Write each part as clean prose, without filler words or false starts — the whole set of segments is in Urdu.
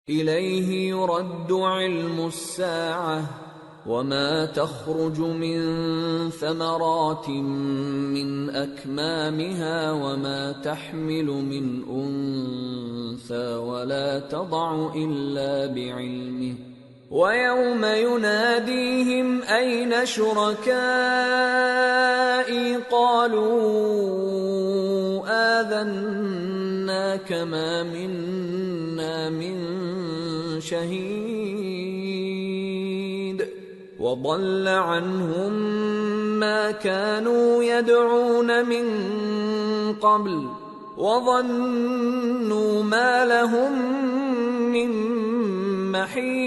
إليه يرد علم الساعة وما تخرج من ثمرات من أكمامها وما تحمل من أنثى ولا تضع إلا بعلمه ويوم يناديهم أين شركائي قالوا آذناك ما منا من شهيد وضل عنهم ما كانوا يدعون من قبل وظنوا ما لهم من محيص۔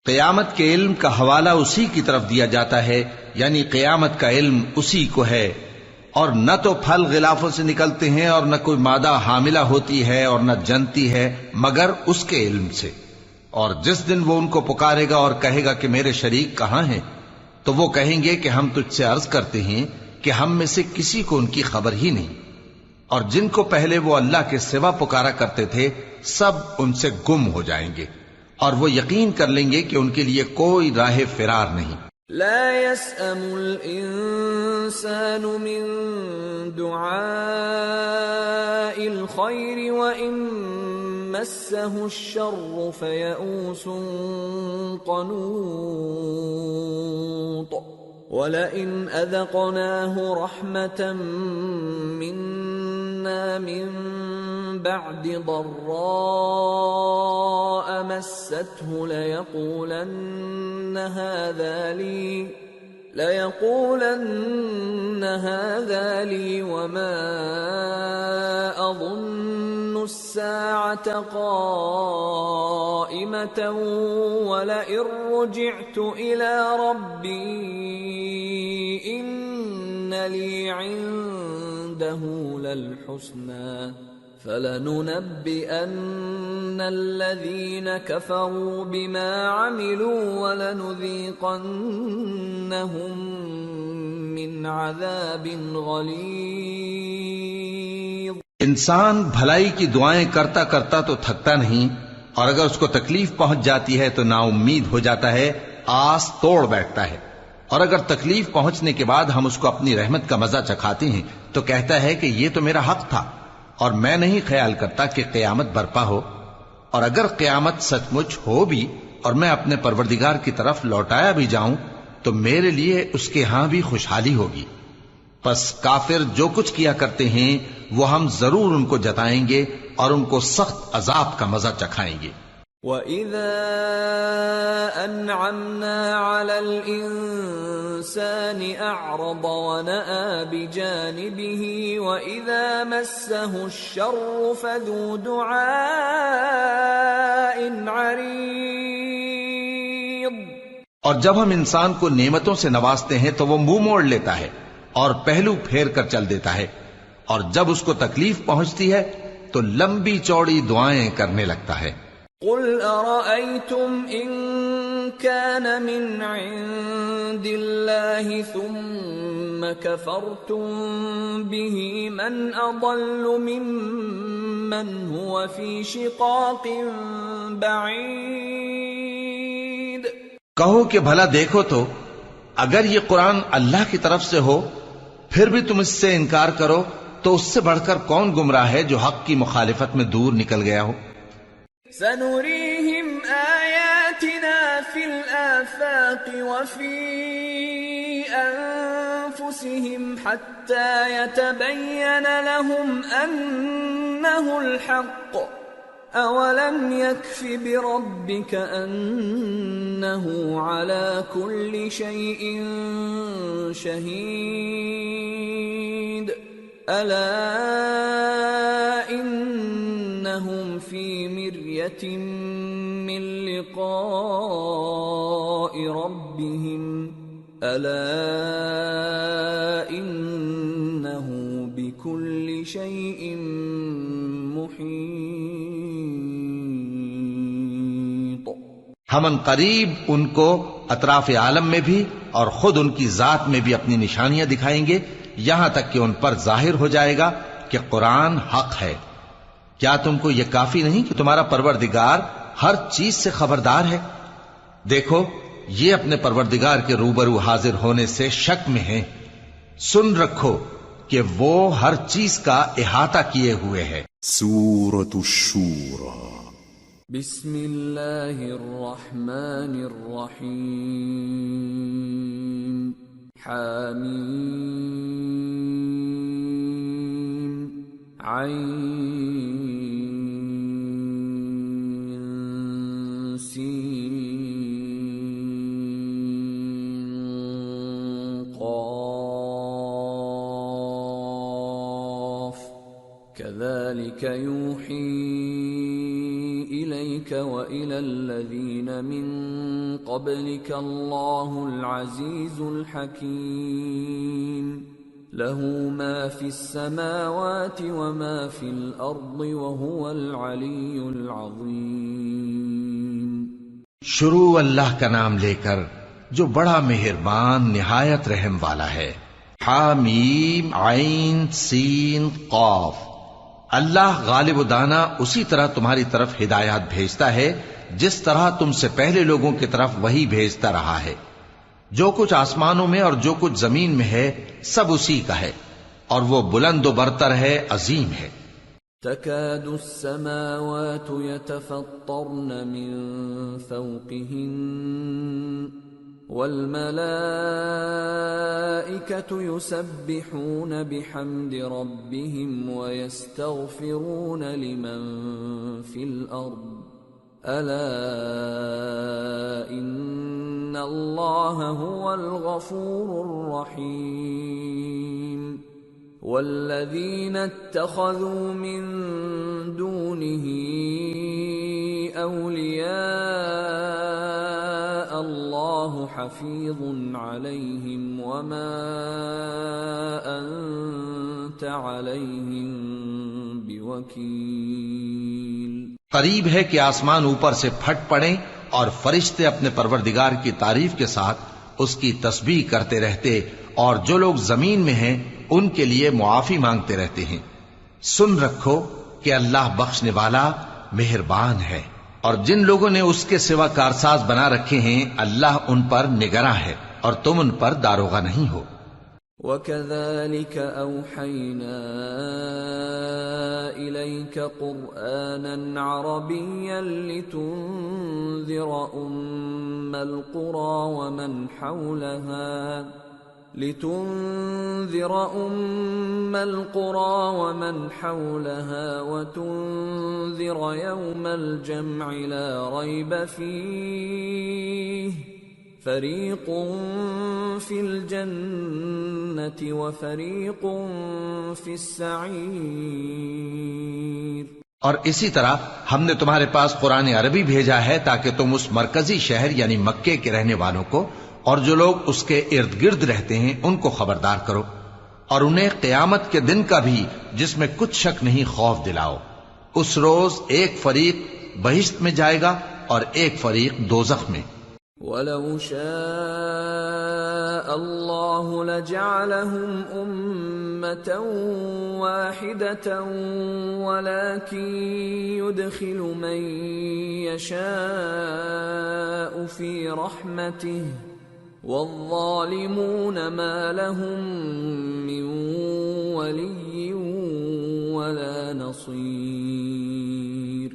قیامت کے علم کا حوالہ اسی کی طرف دیا جاتا ہے، یعنی قیامت کا علم اسی کو ہے، اور نہ تو پھل غلافوں سے نکلتے ہیں اور نہ کوئی مادہ حاملہ ہوتی ہے اور نہ جنتی ہے مگر اس کے علم سے۔ اور جس دن وہ ان کو پکارے گا اور کہے گا کہ میرے شریک کہاں ہیں، تو وہ کہیں گے کہ ہم تجھ سے عرض کرتے ہیں کہ ہم میں سے کسی کو ان کی خبر ہی نہیں، اور جن کو پہلے وہ اللہ کے سوا پکارا کرتے تھے سب ان سے گم ہو جائیں گے، اور وہ یقین کر لیں گے کہ ان کے لیے کوئی راہ فرار نہیں۔ لا يسأم الإنسان من دعاء الخير وإن مسه الشر فيئوس قنوط ولئن أذقناه رحمة منا من بعد ضراء مسته ليقولن هذا لي وما أظن الساعة قائمة ولئن رجعت إلى ربي إن لي عنده للحسنى فلننبئن الذين كفروا بما عملوا ولنذيقنهم من عذاب غلیظ۔ انسان بھلائی کی دعائیں کرتا کرتا تو تھکتا نہیں، اور اگر اس کو تکلیف پہنچ جاتی ہے تو نا امید ہو جاتا ہے، آس توڑ بیٹھتا ہے، اور اگر تکلیف پہنچنے کے بعد ہم اس کو اپنی رحمت کا مزہ چکھاتے ہیں تو کہتا ہے کہ یہ تو میرا حق تھا اور میں نہیں خیال کرتا کہ قیامت برپا ہو، اور اگر قیامت سچ مچ ہو بھی اور میں اپنے پروردگار کی طرف لوٹایا بھی جاؤں تو میرے لیے اس کے ہاں بھی خوشحالی ہوگی۔ پس کافر جو کچھ کیا کرتے ہیں وہ ہم ضرور ان کو جتائیں گے اور ان کو سخت عذاب کا مزہ چکھائیں گے۔ وَإِذَا أَنْعَمْنَا عَلَى الْإِنسَانِ أَعْرَضَ وَنَأَى بِجَانِبِهِ وَإِذَا مَسَّهُ الشَّرُّ فَذُو دُعَاءٍ عَرِيضٍ۔ اور جب ہم انسان کو نعمتوں سے نوازتے ہیں تو وہ منہ موڑ لیتا ہے اور پہلو پھیر کر چل دیتا ہے، اور جب اس کو تکلیف پہنچتی ہے تو لمبی چوڑی دعائیں کرنے لگتا ہے۔ قل أرأيتم إن كان من عند الله ثم كفرتم به من أضل ممن هو في شقاق بعيد۔ کہو کہ بھلا دیکھو تو اگر یہ قرآن اللہ کی طرف سے ہو پھر بھی تم اس سے انکار کرو تو اس سے بڑھ کر کون گمراہ ہے جو حق کی مخالفت میں دور نکل گیا ہو۔ سنريهم آياتنا في الآفاق وفي أنفسهم حتى يتبين لهم أنه الحق أولم يكف بربك أنه على كل شيء شهيد ألا إنهم في مرية من لقاء ربهم ألا إنه بكل شيء محيط۔ ہم ان قریب ان کو اطراف عالم میں بھی اور خود ان کی ذات میں بھی اپنی نشانیاں دکھائیں گے، یہاں تک کہ ان پر ظاہر ہو جائے گا کہ قرآن حق ہے، کیا تم کو یہ کافی نہیں کہ تمہارا پروردگار ہر چیز سے خبردار ہے؟ دیکھو یہ اپنے پروردگار کے روبرو حاضر ہونے سے شک میں ہیں، سن رکھو کہ وہ ہر چیز کا احاطہ کیے ہوئے ہے۔ سورة الشورى بسم اللہ الرحمن الرحیم حامیم عین سین كذلك يوحي إليك وإلى الذين من قبلك الله العزيز الحكيم له ما في السماوات وما في الأرض وهو العلي العظيم۔ شروع اللہ کا نام لے کر جو بڑا مہربان نہایت رحم والا ہے۔ حامیم عین سین قاف۔ اللہ غالب و دانا اسی طرح تمہاری طرف ہدایات بھیجتا ہے جس طرح تم سے پہلے لوگوں کی طرف وہی بھیجتا رہا ہے۔ جو کچھ آسمانوں میں اور جو کچھ زمین میں ہے سب اسی کا ہے، اور وہ بلند و برتر ہے، عظیم ہے۔ تكاد السماوات يتفطرن من فوقهن والملائكة يسبحون بحمد ربهم ويستغفرون لمن في الأرض ألا إن الله هو الغفور الرحيم والذين اتخذوا من دونه أولياء الله حفيظ عليهم وما أنت عليهم بوكيل۔ قریب ہے کہ آسمان اوپر سے پھٹ پڑیں اور فرشتے اپنے پروردگار کی تعریف کے ساتھ اس کی تسبیح کرتے رہتے، اور جو لوگ زمین میں ہیں ان کے لیے معافی مانگتے رہتے ہیں۔ سن رکھو کہ اللہ بخشنے والا مہربان ہے، اور جن لوگوں نے اس کے سوا کارساز بنا رکھے ہیں اللہ ان پر نگراں ہے اور تم ان پر داروغہ نہیں ہو۔ وَكَذَلِكَ أَوْحَيْنَا إِلَيْكَ قُرْآنًا عَرَبِيًّا لِتُنذِرَ أُمَّ الْقُرَى وَمَنْ حَوْلَهَا وَتُنذِرَ يَوْمَ الْجَمْعِ لَا رَيْبَ فِيهِ فَرِيقٌ فِي الْجَنَّةِ وَفَرِيقٌ فِي السَّعِيرِ۔ اور اسی طرح ہم نے تمہارے پاس قرآن عربی بھیجا ہے تاکہ تم اس مرکزی شہر یعنی مکے کے رہنے والوں کو اور جو لوگ اس کے ارد گرد رہتے ہیں ان کو خبردار کرو، اور انہیں قیامت کے دن کا بھی جس میں کچھ شک نہیں خوف دلاؤ۔ اس روز ایک فریق بہشت میں جائے گا اور ایک فریق دوزخ میں۔ وَلَوْ شَاءَ اللَّهُ لَجَعَلَهُمْ أُمَّةً وَاحِدَةً وَلَكِنْ يُدْخِلُ مَنْ يَشَاءُ فِي رَحْمَتِهِ وَالظَّالِمُونَ مَا لَهُم مِّن وَلِيٍّ وَلَا نَصِيرٍ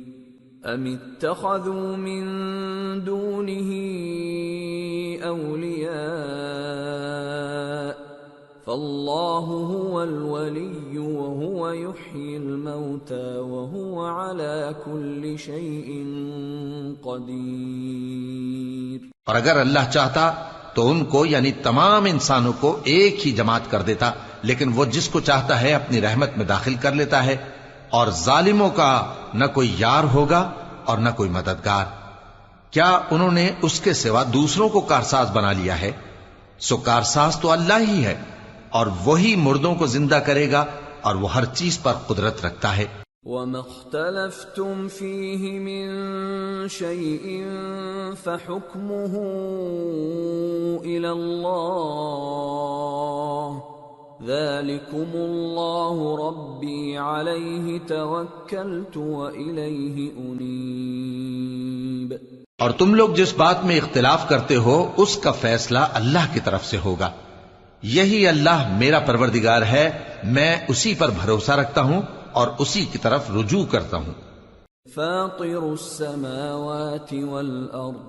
أَمِ اتَّخَذُوا مِن دُونِهِ أَوْلِيَاءَ فَاللَّهُ هُوَ الْوَلِيُّ وَهُوَ يُحْيِي الْمَوْتَى وَهُوَ عَلَى كُلِّ شَيْءٍ قَدِيرٌ۔ اور اگر اللہ چاہتا تو ان کو یعنی تمام انسانوں کو ایک ہی جماعت کر دیتا، لیکن وہ جس کو چاہتا ہے اپنی رحمت میں داخل کر لیتا ہے، اور ظالموں کا نہ کوئی یار ہوگا اور نہ کوئی مددگار۔ کیا انہوں نے اس کے سوا دوسروں کو کارساز بنا لیا ہے؟ سو کارساز تو اللہ ہی ہے، اور وہی مردوں کو زندہ کرے گا، اور وہ ہر چیز پر قدرت رکھتا ہے۔ وَمَا اخْتَلَفْتُمْ فِيهِ مِنْ شَيْءٍ فَحُكْمُهُ إِلَى اللَّهِ ذلكم الله ربي عليه توكلت وإليه أنيب۔ اور تم لوگ جس بات میں اختلاف کرتے ہو اس کا فیصلہ اللہ کی طرف سے ہوگا۔ یہی اللہ میرا پروردگار ہے، میں اسی پر بھروسہ رکھتا ہوں اور اسی کی طرف رجوع کرتا ہوں۔ فاطر السماوات والأرض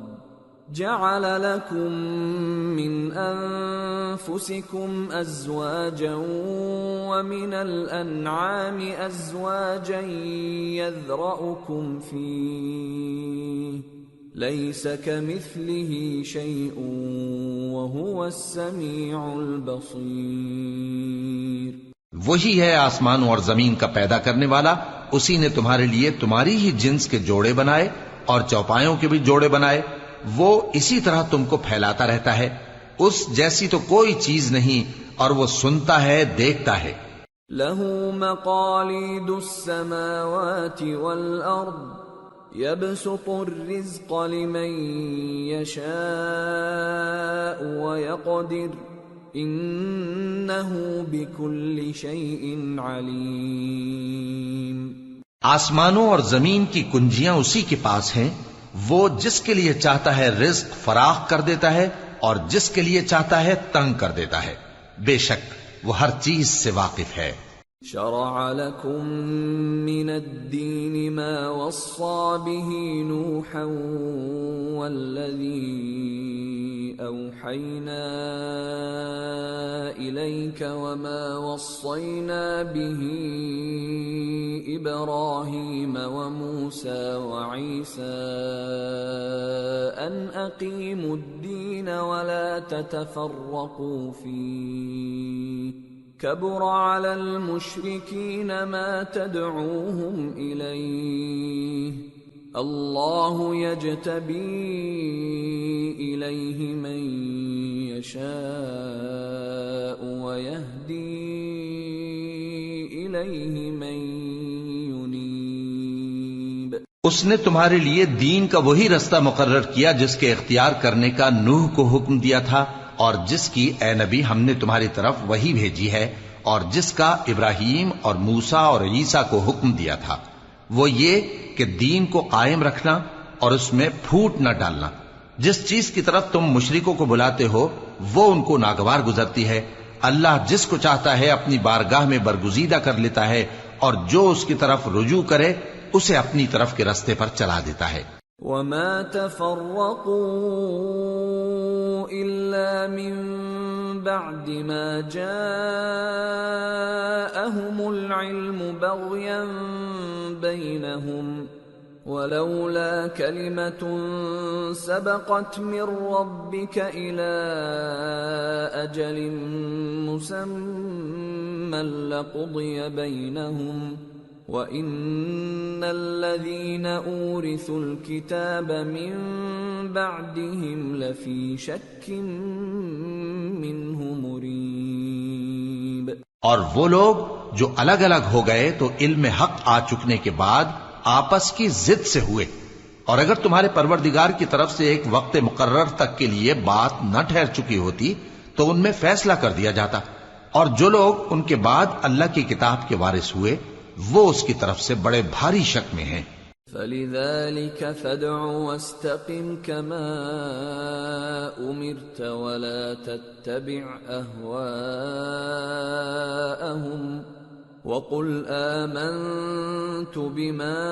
جعل لكم من أنفسكم أزواجا ومن الأنعام أزواجا يذرأكم فيه ليس كمثله شيء وهو السميع البصير۔ وہی ہے آسمانوں اور زمین کا پیدا کرنے والا، اسی نے تمہارے لیے تمہاری ہی جنس کے جوڑے بنائے اور چوپایوں کے بھی جوڑے بنائے، وہ اسی طرح تم کو پھیلاتا رہتا ہے، اس جیسی تو کوئی چیز نہیں، اور وہ سنتا ہے، دیکھتا ہے۔ لہ مقالید السماوات والارض يبسط الرزق لمن يشاء ويقدر انه بكل شيء عليم۔ آسمانوں اور زمین کی کنجیاں اسی کے پاس ہیں، وہ جس کے لیے چاہتا ہے رزق فراخ کر دیتا ہے اور جس کے لیے چاہتا ہے تنگ کر دیتا ہے، بے شک وہ ہر چیز سے واقف ہے۔ شرع لكم من الدين ما وصى به نوحا والذي أوحينا إليك وما وصينا به إبراهيم وموسى وعيسى أن أقيموا الدين ولا تتفرقوا فيه كبر على المشركين ما تدعوهم إليه الله يجتبي إليه من يشاء ويهدي إليه من ينيب۔ اس نے تمہارے لیے دین کا وہی رستہ مقرر کیا جس کے اختیار کرنے کا نوح کو حکم دیا تھا، اور جس کی اے نبی ہم نے تمہاری طرف وہی بھیجی ہے، اور جس کا ابراہیم اور موسیٰ اور عیسیٰ کو حکم دیا تھا، وہ یہ کہ دین کو قائم رکھنا اور اس میں پھوٹ نہ ڈالنا۔ جس چیز کی طرف تم مشرکوں کو بلاتے ہو وہ ان کو ناگوار گزرتی ہے، اللہ جس کو چاہتا ہے اپنی بارگاہ میں برگزیدہ کر لیتا ہے، اور جو اس کی طرف رجوع کرے اسے اپنی طرف کے رستے پر چلا دیتا ہے۔ وما تفرقوا إلا من بعد ما جاءهم العلم بغيا بينهم ولولا كلمة سبقت من ربك إلى أجل مسمى لقضي بينهم وَإِنَّ الَّذِينَ أُورِثُوا الْكِتَابَ مِنْ بَعْدِهِمْ لَفِي شَكٍّ مِّنْهُ مُرِيبٍ۔ اور وہ لوگ جو الگ الگ ہو گئے تو علم حق آ چکنے کے بعد آپس کی ضد سے ہوئے، اور اگر تمہارے پروردگار کی طرف سے ایک وقت مقرر تک کے لیے بات نہ ٹھہر چکی ہوتی تو ان میں فیصلہ کر دیا جاتا، اور جو لوگ ان کے بعد اللہ کی کتاب کے وارث ہوئے وہ اس کی طرف سے بڑے بھاری شک میں ہیں۔ فَلِذَلِكَ فَادْعُ وَاسْتَقِمْ كَمَا أُمِرْتَ وَلَا تَتَّبِعْ أَهْوَاءَهُمْ وَقُلْ آمَنْتُ بِمَا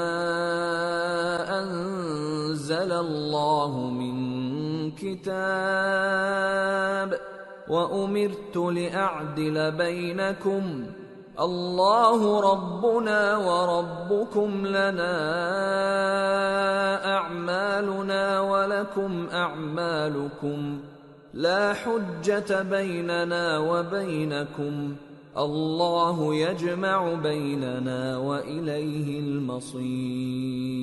أَنزَلَ اللَّهُ مِنْ كِتَابٍ وَأُمِرْتُ لِأَعْدِلَ بَيْنَكُمْ اللہ ربنا وربکم لنا اعمالنا ولکم اعمالکم لا حجة بیننا وبینکم اللہ یجمع بیننا والیہ المصیر۔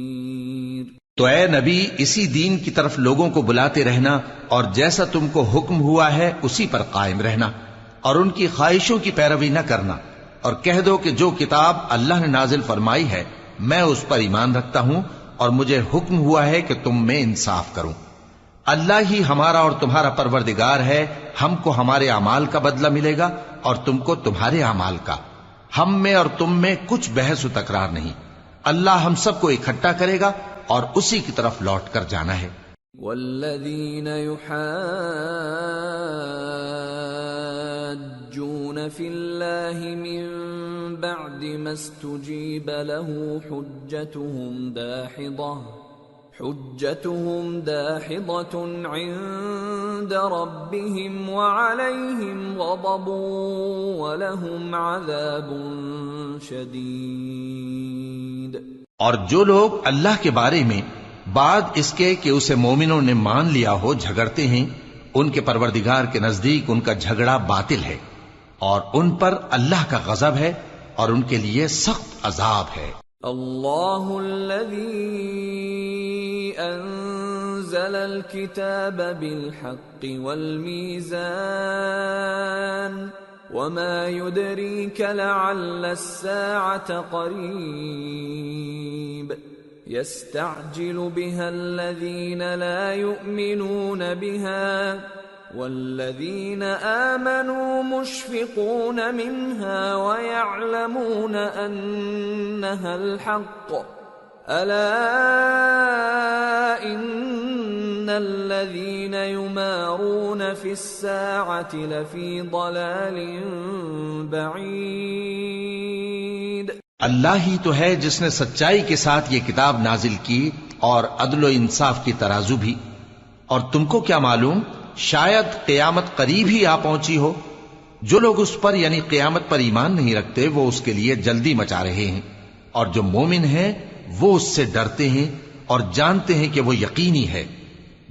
تو اے نبی اسی دین کی طرف لوگوں کو بلاتے رہنا، اور جیسا تم کو حکم ہوا ہے اسی پر قائم رہنا، اور ان کی خواہشوں کی پیروی نہ کرنا، اور کہہ دو کہ جو کتاب اللہ نے نازل فرمائی ہے میں اس پر ایمان رکھتا ہوں، اور مجھے حکم ہوا ہے کہ تم میں انصاف کروں۔ اللہ ہی ہمارا اور تمہارا پروردگار ہے، ہم کو ہمارے اعمال کا بدلہ ملے گا اور تم کو تمہارے اعمال کا، ہم میں اور تم میں کچھ بحث و تکرار نہیں، اللہ ہم سب کو اکٹھا کرے گا اور اسی کی طرف لوٹ کر جانا ہے۔ والذین یحاجون فی اللہ من بعد ما استجیب له حجتهم داحضة عند ربهم وعليهم غضب ولهم عذاب شدید۔ اور جو لوگ اللہ کے بارے میں بعد اس کے کہ اسے مومنوں نے مان لیا ہو جھگڑتے ہیں، ان کے پروردگار کے نزدیک ان کا جھگڑا باطل ہے اور ان پر اللہ کا غضب ہے اور ان کے لیے سخت عذاب ہے۔ اللہ الذی انزل الكتاب بالحق والمیزان وما يدريك لعل الساعة قريب يستعجل بها الذين لا يؤمنون بها والذين آمنوا مشفقون منها ويعلمون أنها الحق ألا إن الذين يمارون في الساعة لفي ضلال بعيد۔ اللہ ہی تو ہے جس نے سچائی کے ساتھ یہ کتاب نازل کی اور عدل و انصاف کی ترازو بھی، اور تم کو کیا معلوم شاید قیامت قریب ہی آ پہنچی ہو۔ جو لوگ اس پر یعنی قیامت پر ایمان نہیں رکھتے وہ اس کے لیے جلدی مچا رہے ہیں، اور جو مومن ہیں وہ اس سے ڈرتے ہیں اور جانتے ہیں کہ وہ یقینی ہے۔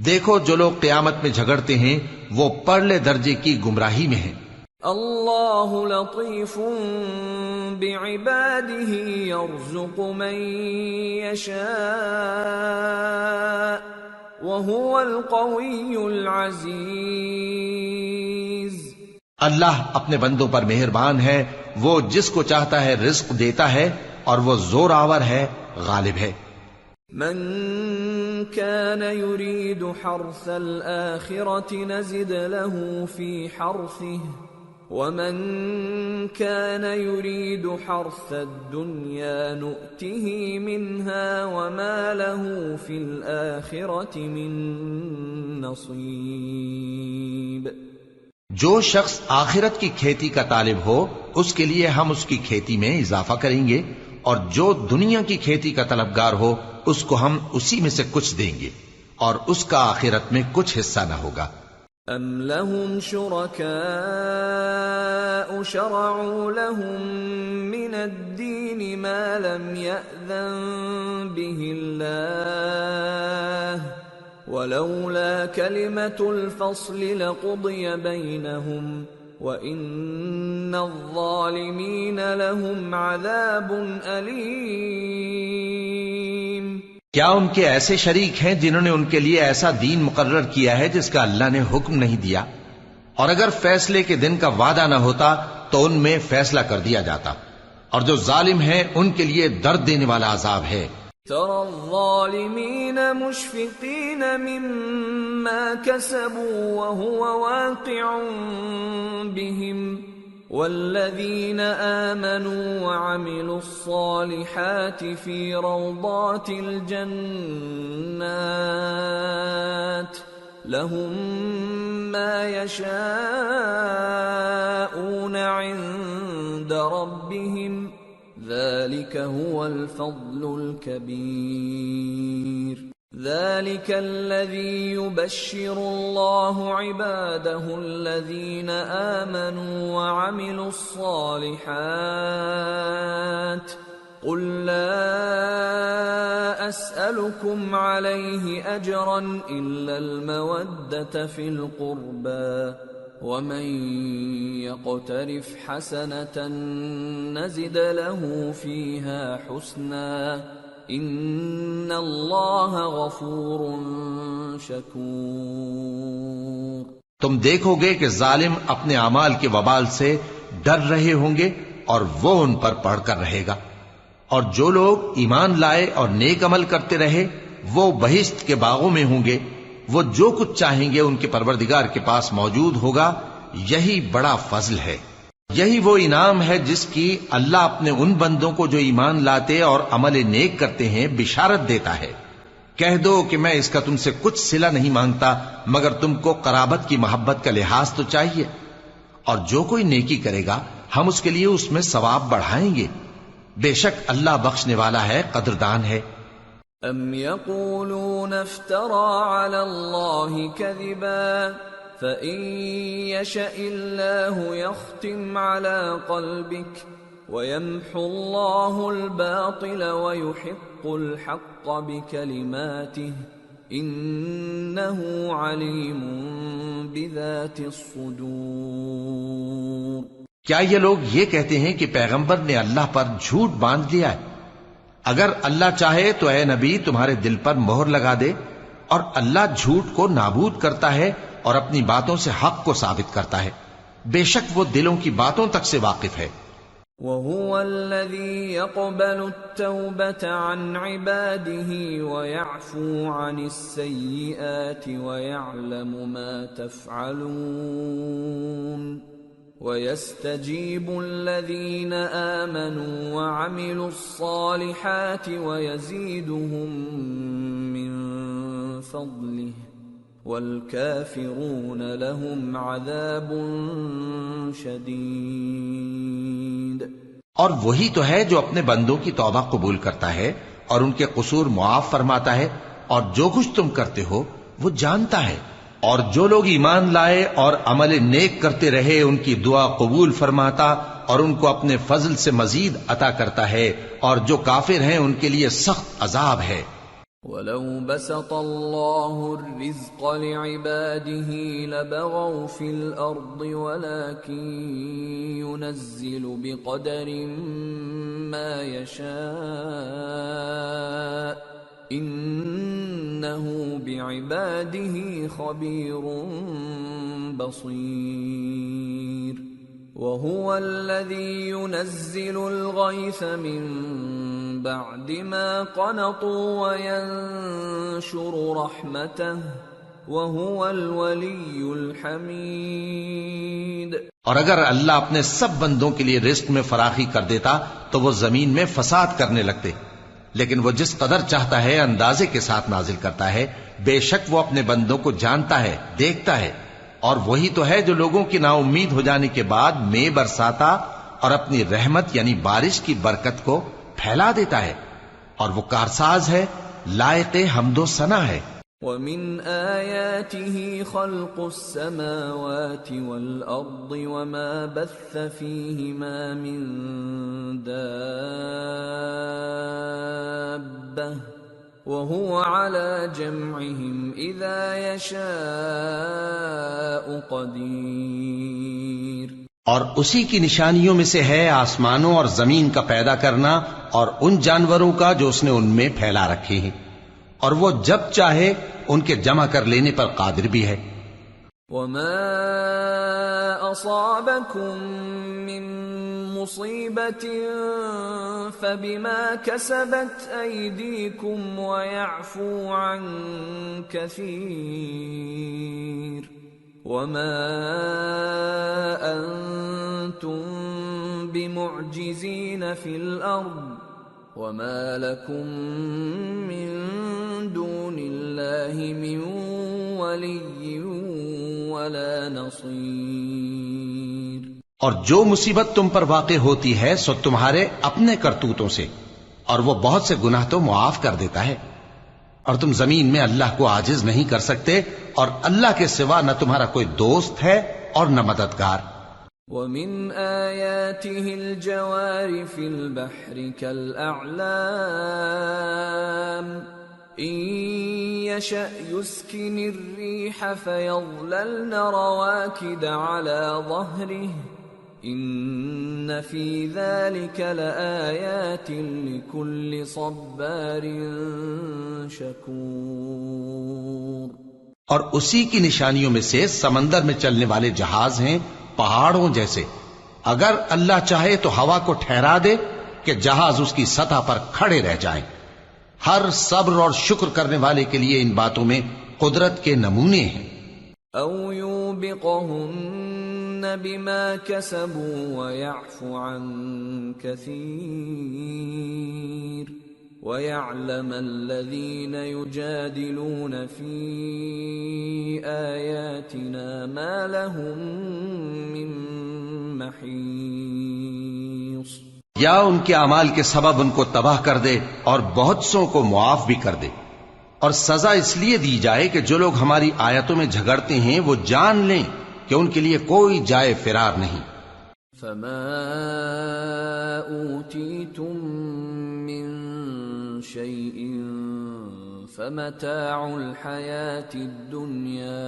دیکھو جو لوگ قیامت میں جھگڑتے ہیں وہ پرلے درجے کی گمراہی میں ہیں۔ اللہ لطیف بعباده يرزق من يشاء وهو القوی العزیز۔ اللہ اپنے بندوں پر مہربان ہے، وہ جس کو چاہتا ہے رزق دیتا ہے اور وہ زور آور ہے، غالب ہے۔ من كان يريد حرث الآخرة نزد له في حرثه ومن كان يريد حرث الدنيا نؤته منها وما له في الآخرة من نصيب۔ جو شخص آخرت کی کھیتی کا طالب ہو اس کے لیے ہم اس کی کھیتی میں اضافہ کریں گے، اور جو دنیا کی کھیتی کا طلبگار ہو اس کو ہم اسی میں سے کچھ دیں گے اور اس کا آخرت میں کچھ حصہ نہ ہوگا۔ ام لهم شركاء شرعوا لهم من الدين ما لم يأذن به الله ولولا كلمة الفصل لقضي بينهم وَإِنَّ الظَّالِمِينَ لَهُمْ عَذَابٌ أَلِيمٌ۔ کیا ان کے ایسے شریک ہیں جنہوں نے ان کے لیے ایسا دین مقرر کیا ہے جس کا اللہ نے حکم نہیں دیا؟ اور اگر فیصلے کے دن کا وعدہ نہ ہوتا تو ان میں فیصلہ کر دیا جاتا، اور جو ظالم ہیں ان کے لیے درد دینے والا عذاب ہے۔ ترى الظالمين مشفقين مما كسبوا وهو واقع بهم والذين آمنوا وعملوا الصالحات في روضات الجنات لهم ما يشاءون عند ربهم ذلك هو الفضل الكبير۔ ذلك الذي يبشر الله عباده الذين آمنوا وعملوا الصالحات قل لا أسألكم عليه أجرا إلا المودة في القربى ومن يقترف حسنة نزد له فيها حسنا إن الله غفور شكور۔ تم دیکھو گے کہ ظالم اپنے اعمال کے وبال سے ڈر رہے ہوں گے اور وہ ان پر پڑھ کر رہے گا، اور جو لوگ ایمان لائے اور نیک عمل کرتے رہے وہ بہشت کے باغوں میں ہوں گے، وہ جو کچھ چاہیں گے ان کے پروردگار کے پاس موجود ہوگا، یہی بڑا فضل ہے۔ یہی وہ انعام ہے جس کی اللہ اپنے ان بندوں کو جو ایمان لاتے اور عمل نیک کرتے ہیں بشارت دیتا ہے۔ کہہ دو کہ میں اس کا تم سے کچھ صلہ نہیں مانگتا مگر تم کو قرابت کی محبت کا لحاظ تو چاہیے، اور جو کوئی نیکی کرے گا ہم اس کے لیے اس میں ثواب بڑھائیں گے، بے شک اللہ بخشنے والا ہے، قدردان ہے۔ ام یقولون افترى على الله كذبا فإن يشأ الله يختم على قلبك ويمحو الله الباطل ويحق الحق بكلماته إنه عليم بذات الصدور۔ کیا یہ لوگ یہ کہتے ہیں کہ پیغمبر نے اللہ پر جھوٹ باندھ لیا ہے؟ اگر اللہ چاہے تو اے نبی تمہارے دل پر مہر لگا دے، اور اللہ جھوٹ کو نابود کرتا ہے اور اپنی باتوں سے حق کو ثابت کرتا ہے، بے شک وہ دلوں کی باتوں تک سے واقف ہے۔ وَهُوَ الَّذِي يَقْبَلُ التَّوْبَةَ عَنْ عِبَادِهِ وَيَعْفُو عَنِ السَّيِّئَاتِ وَيَعْلَمُ مَا تَفْعَلُونَ وَيَسْتَجِيبُ الَّذِينَ آمَنُوا وَعَمِلُوا الصَّالِحَاتِ وَيَزِيدُهُم مِّن فَضْلِهِ وَالْكَافِرُونَ لَهُمْ عَذَابٌ شَدِيدٌ۔ اور وہی تو ہے جو اپنے بندوں کی توبہ قبول کرتا ہے اور ان کے قصور معاف فرماتا ہے، اور جو کچھ تم کرتے ہو وہ جانتا ہے، اور جو لوگ ایمان لائے اور عمل نیک کرتے رہے ان کی دعا قبول فرماتا اور ان کو اپنے فضل سے مزید عطا کرتا ہے، اور جو کافر ہیں ان کے لیے سخت عذاب ہے۔ وَلَوْ بَسَطَ اللَّهُ الرِّزْقَ لِعِبَادِهِ لَبَغَوْا فِي الْأَرْضِ وَلَكِنْ يُنَزِّلُ بِقَدَرٍ مَا يَشَاءُ إِنَّهُ بِعِبَادِهِ خَبِيرٌ بَصِيرٌ۔ وَهُوَ الَّذِي يُنَزِّلُ الْغَيْثَ مِن بَعْدِ مَا قَنَطُوا وَيَنشُرُ رَحْمَتَهُ وَهُوَ الْوَلِيُّ الْحَمِيدُ۔ اور اگر اللہ اپنے سب بندوں کے لیے رزق میں فراخی کر دیتا تو وہ زمین میں فساد کرنے لگتے، لیکن وہ جس قدر چاہتا ہے اندازے کے ساتھ نازل کرتا ہے، بے شک وہ اپنے بندوں کو جانتا ہے، دیکھتا ہے۔ اور وہی تو ہے جو لوگوں کی نا امید ہو جانے کے بعد مے برساتا اور اپنی رحمت یعنی بارش کی برکت کو پھیلا دیتا ہے، اور وہ کارساز ہے، لائق حمد و ثنا ہے۔ وَمِنْ آيَاتِهِ خَلْقُ السَّمَاوَاتِ وَالْأَرْضِ وَمَا بَثَّ فِيهِمَا مِن دَابَّةٍ وَهُوَ عَلَى جَمْعِهِمْ إِذَا يَشَاءُ قَدِيرٌ۔ اور اسی کی نشانیوں میں سے ہے آسمانوں اور زمین کا پیدا کرنا اور ان جانوروں کا جو اس نے ان میں پھیلا رکھے ہیں، اور وہ جب چاہے ان کے جمع کر لینے پر قادر بھی ہے۔ وَمَا أَصَابَكُم مِّن مُّصِيبَةٍ فَبِمَا كَسَبَتْ أَيْدِيكُمْ وَيَعْفُو عَن كَثِيرٍ وَمَا أَنتُم بِمُعْجِزِينَ فِي الْأَرْضِ وَمَا لَكُم مِّن دُونِ اللَّهِ مِن وَلِيٍّ وَلَا نَصِيرٍ۔ اور جو مصیبت تم پر واقع ہوتی ہے سو تمہارے اپنے کرتوتوں سے، اور وہ بہت سے گناہ تو معاف کر دیتا ہے، اور تم زمین میں اللہ کو عاجز نہیں کر سکتے، اور اللہ کے سوا نہ تمہارا کوئی دوست ہے اور نہ مددگار۔ وَمِنْ آيَاتِهِ الْجَوَارِ فِي الْبَحْرِ كَالْأَعْلَامِ إِنْ يَشَأْ يُسْكِنِ الرِّيحَ فَيَظْلَلْنَ رَوَاكِدَ عَلَى ظَهْرِهِ إِنَّ فِي ذَلِكَ لَآيَاتٍ لِكُلِّ صَبَّارٍ شَكُورٍ۔ اور اسی کی نشانیوں میں سے سمندر میں چلنے والے جہاز ہیں پہاڑوں جیسے، اگر اللہ چاہے تو ہوا کو ٹھہرا دے کہ جہاز اس کی سطح پر کھڑے رہ جائیں۔ ہر صبر اور شکر کرنے والے کے لیے ان باتوں میں قدرت کے نمونے ہیں۔ أو يوبقهن بما كسبوا ويعفو عن كثير ويعلم الذين يجادلون في آياتنا ما لهم من محيص۔ یا ان کے اعمال کے سبب ان کو تباہ کر دے اور بہت سو کو معاف بھی کر دے، اور سزا اس لیے دی جائے کہ جو لوگ ہماری آیتوں میں جھگڑتے ہیں وہ جان لیں کہ ان کے لیے کوئی جائے فرار نہیں۔ فما أوتيتم من شيء فمتاع الحياة الدنيا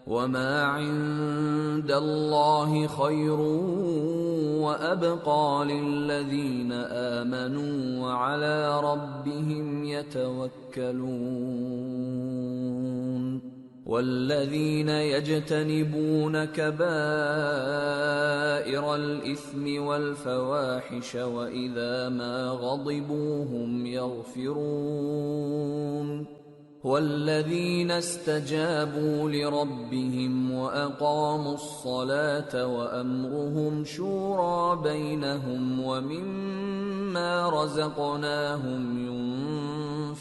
وما عند الله خير وأبقى للذين آمنوا وعلى ربهم يتوكلون والذين يجتنبون كبائر الإثم والفواحش وإذا ما غضبوا هم يغفرون والذين استجابوا لربهم وأقاموا الصلاة وأمرهم شورى بينهم ومما رزقناهم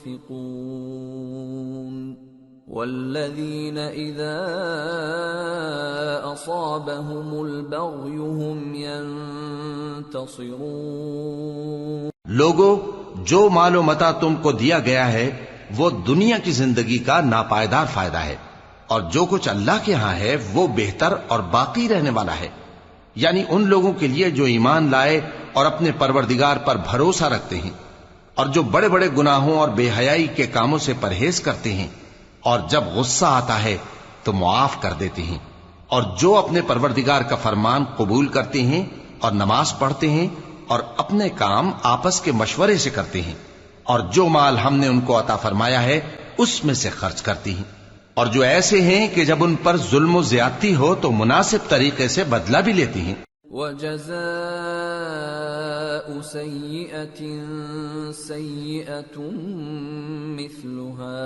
ينفقون والذين إذا أصابهم البغي هم ينتصرون۔ لوگو، جو مال و متاع تم کو دیا گیا ہے وہ دنیا کی زندگی کا ناپائیدار فائدہ ہے، اور جو کچھ اللہ کے ہاں ہے وہ بہتر اور باقی رہنے والا ہے، یعنی ان لوگوں کے لیے جو ایمان لائے اور اپنے پروردگار پر بھروسہ رکھتے ہیں، اور جو بڑے بڑے گناہوں اور بے حیائی کے کاموں سے پرہیز کرتے ہیں، اور جب غصہ آتا ہے تو معاف کر دیتے ہیں، اور جو اپنے پروردگار کا فرمان قبول کرتے ہیں اور نماز پڑھتے ہیں اور اپنے کام آپس کے مشورے سے کرتے ہیں، اور جو مال ہم نے ان کو عطا فرمایا ہے اس میں سے خرچ کرتی ہیں، اور جو ایسے ہیں کہ جب ان پر ظلم و زیادتی ہو تو مناسب طریقے سے بدلہ بھی لیتی ہیں۔ وَجَزَاءُ سَيِّئَةٍ سَيِّئَةٌ مِثْلُهَا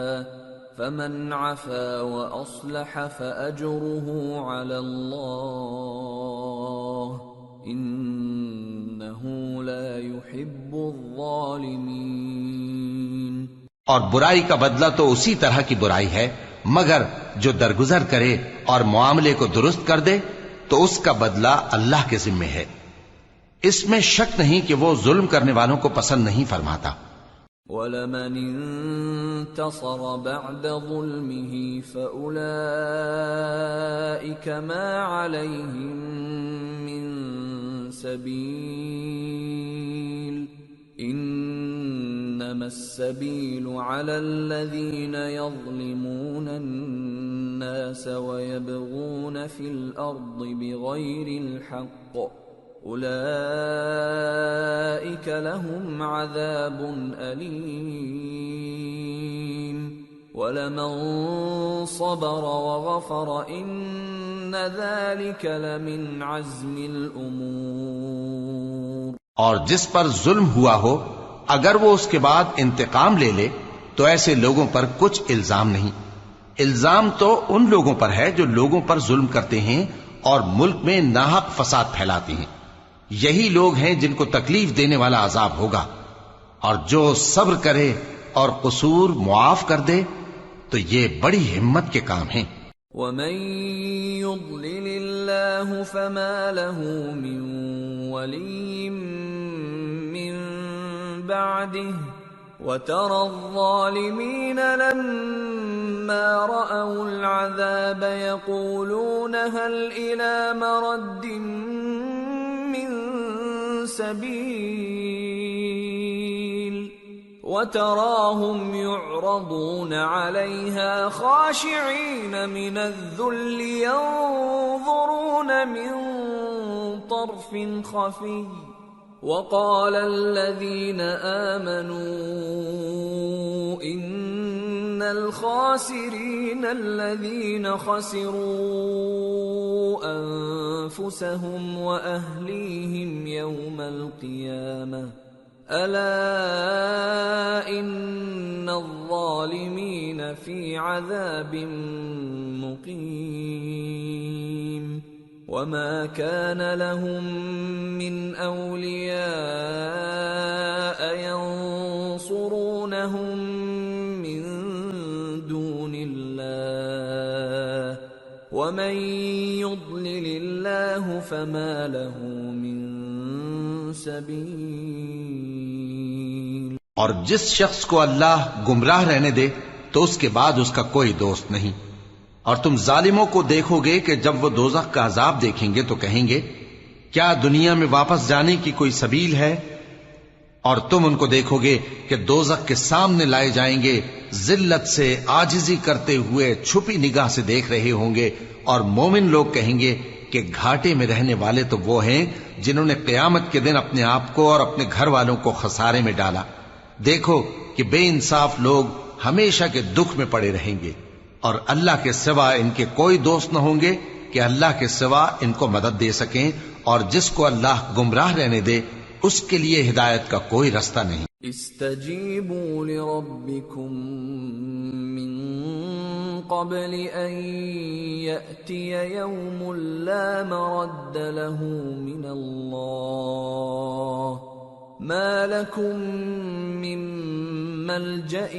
فَمَنْ عَفَا وَأَصْلَحَ فَأَجْرُهُ عَلَى اللَّهِ إِنَّهُ لَا يُحِبُّ الظَّالِمِينَ۔ اور برائی کا بدلہ تو اسی طرح کی برائی ہے، مگر جو درگزر کرے اور معاملے کو درست کر دے تو اس کا بدلہ اللہ کے ذمے ہے۔ اس میں شک نہیں کہ وہ ظلم کرنے والوں کو پسند نہیں فرماتا۔ وَلَمَنِ انتصر بعد ظلمه فأولئك ما عليهم من سبيل إنما السبيل على الذين يظلمون الناس ويبغون في الأرض بغير الحق أولئك لهم عذاب أليم وَلَمَن صَبَرَ وَغَفَرَ إِنَّ ذَلِكَ لَمِنْ عَزْمِ الْأُمُورِ۔ اور جس پر ظلم ہوا ہو اگر وہ اس کے بعد انتقام لے لے تو ایسے لوگوں پر کچھ الزام نہیں، الزام تو ان لوگوں پر ہے جو لوگوں پر ظلم کرتے ہیں اور ملک میں ناحق فساد پھیلاتے ہیں، یہی لوگ ہیں جن کو تکلیف دینے والا عذاب ہوگا، اور جو صبر کرے اور قصور معاف کر دے تو یہ بڑی ہمت کے کام ہیں۔ وَمَن يُضْلِلِ اللَّهُ فَمَا لَهُ مِن وَلِيٍّ مِّن بَعْدِهِ وَتَرَى الظَّالِمِينَ لَمَّا رَأَوُا الْعَذَابَ يَقُولُونَ هَلْ إِلَى مَرَدٍّ مِّن سَبِيلٍ وَتَرَاهُمْ يُعْرَضُونَ عَلَيْهَا خَاشِعِينَ مِنَ الذُّلِّ يَنظُرُونَ مِن طَرْفٍ خَفِيٍّ وَقَالَ الَّذِينَ آمَنُوا إِنَّ الْخَاسِرِينَ الَّذِينَ خَسِرُوا أَنفُسَهُمْ وَأَهْلِيهِمْ يَوْمَ الْقِيَامَةِ أَلَا إِنَّ الظَّالِمِينَ في عذاب مقيم وما كان لهم من أولياء ينصرونهم من دون الله ومن يضلل الله فما له من سبيل۔ اور جس شخص کو اللہ گمراہ رہنے دے تو اس کے بعد اس کا کوئی دوست نہیں۔ اور تم ظالموں کو دیکھو گے کہ جب وہ دوزخ کا عذاب دیکھیں گے تو کہیں گے کیا دنیا میں واپس جانے کی کوئی سبیل ہے؟ اور تم ان کو دیکھو گے کہ دوزخ کے سامنے لائے جائیں گے، ذلت سے عاجزی کرتے ہوئے چھپی نگاہ سے دیکھ رہے ہوں گے، اور مومن لوگ کہیں گے کہ گھاٹے میں رہنے والے تو وہ ہیں جنہوں نے قیامت کے دن اپنے آپ کو اور اپنے گھر والوں کو خسارے میں ڈالا۔ دیکھو کہ بے انصاف لوگ ہمیشہ کے دکھ میں پڑے رہیں گے، اور اللہ کے سوا ان کے کوئی دوست نہ ہوں گے کہ اللہ کے سوا ان کو مدد دے سکیں، اور جس کو اللہ گمراہ رہنے دے اس کے لیے ہدایت کا کوئی رستہ نہیں۔ استجیبوا لربکم من قبل ان یأتی یوم لا مرد له من اللہ ما لكم من ملجأ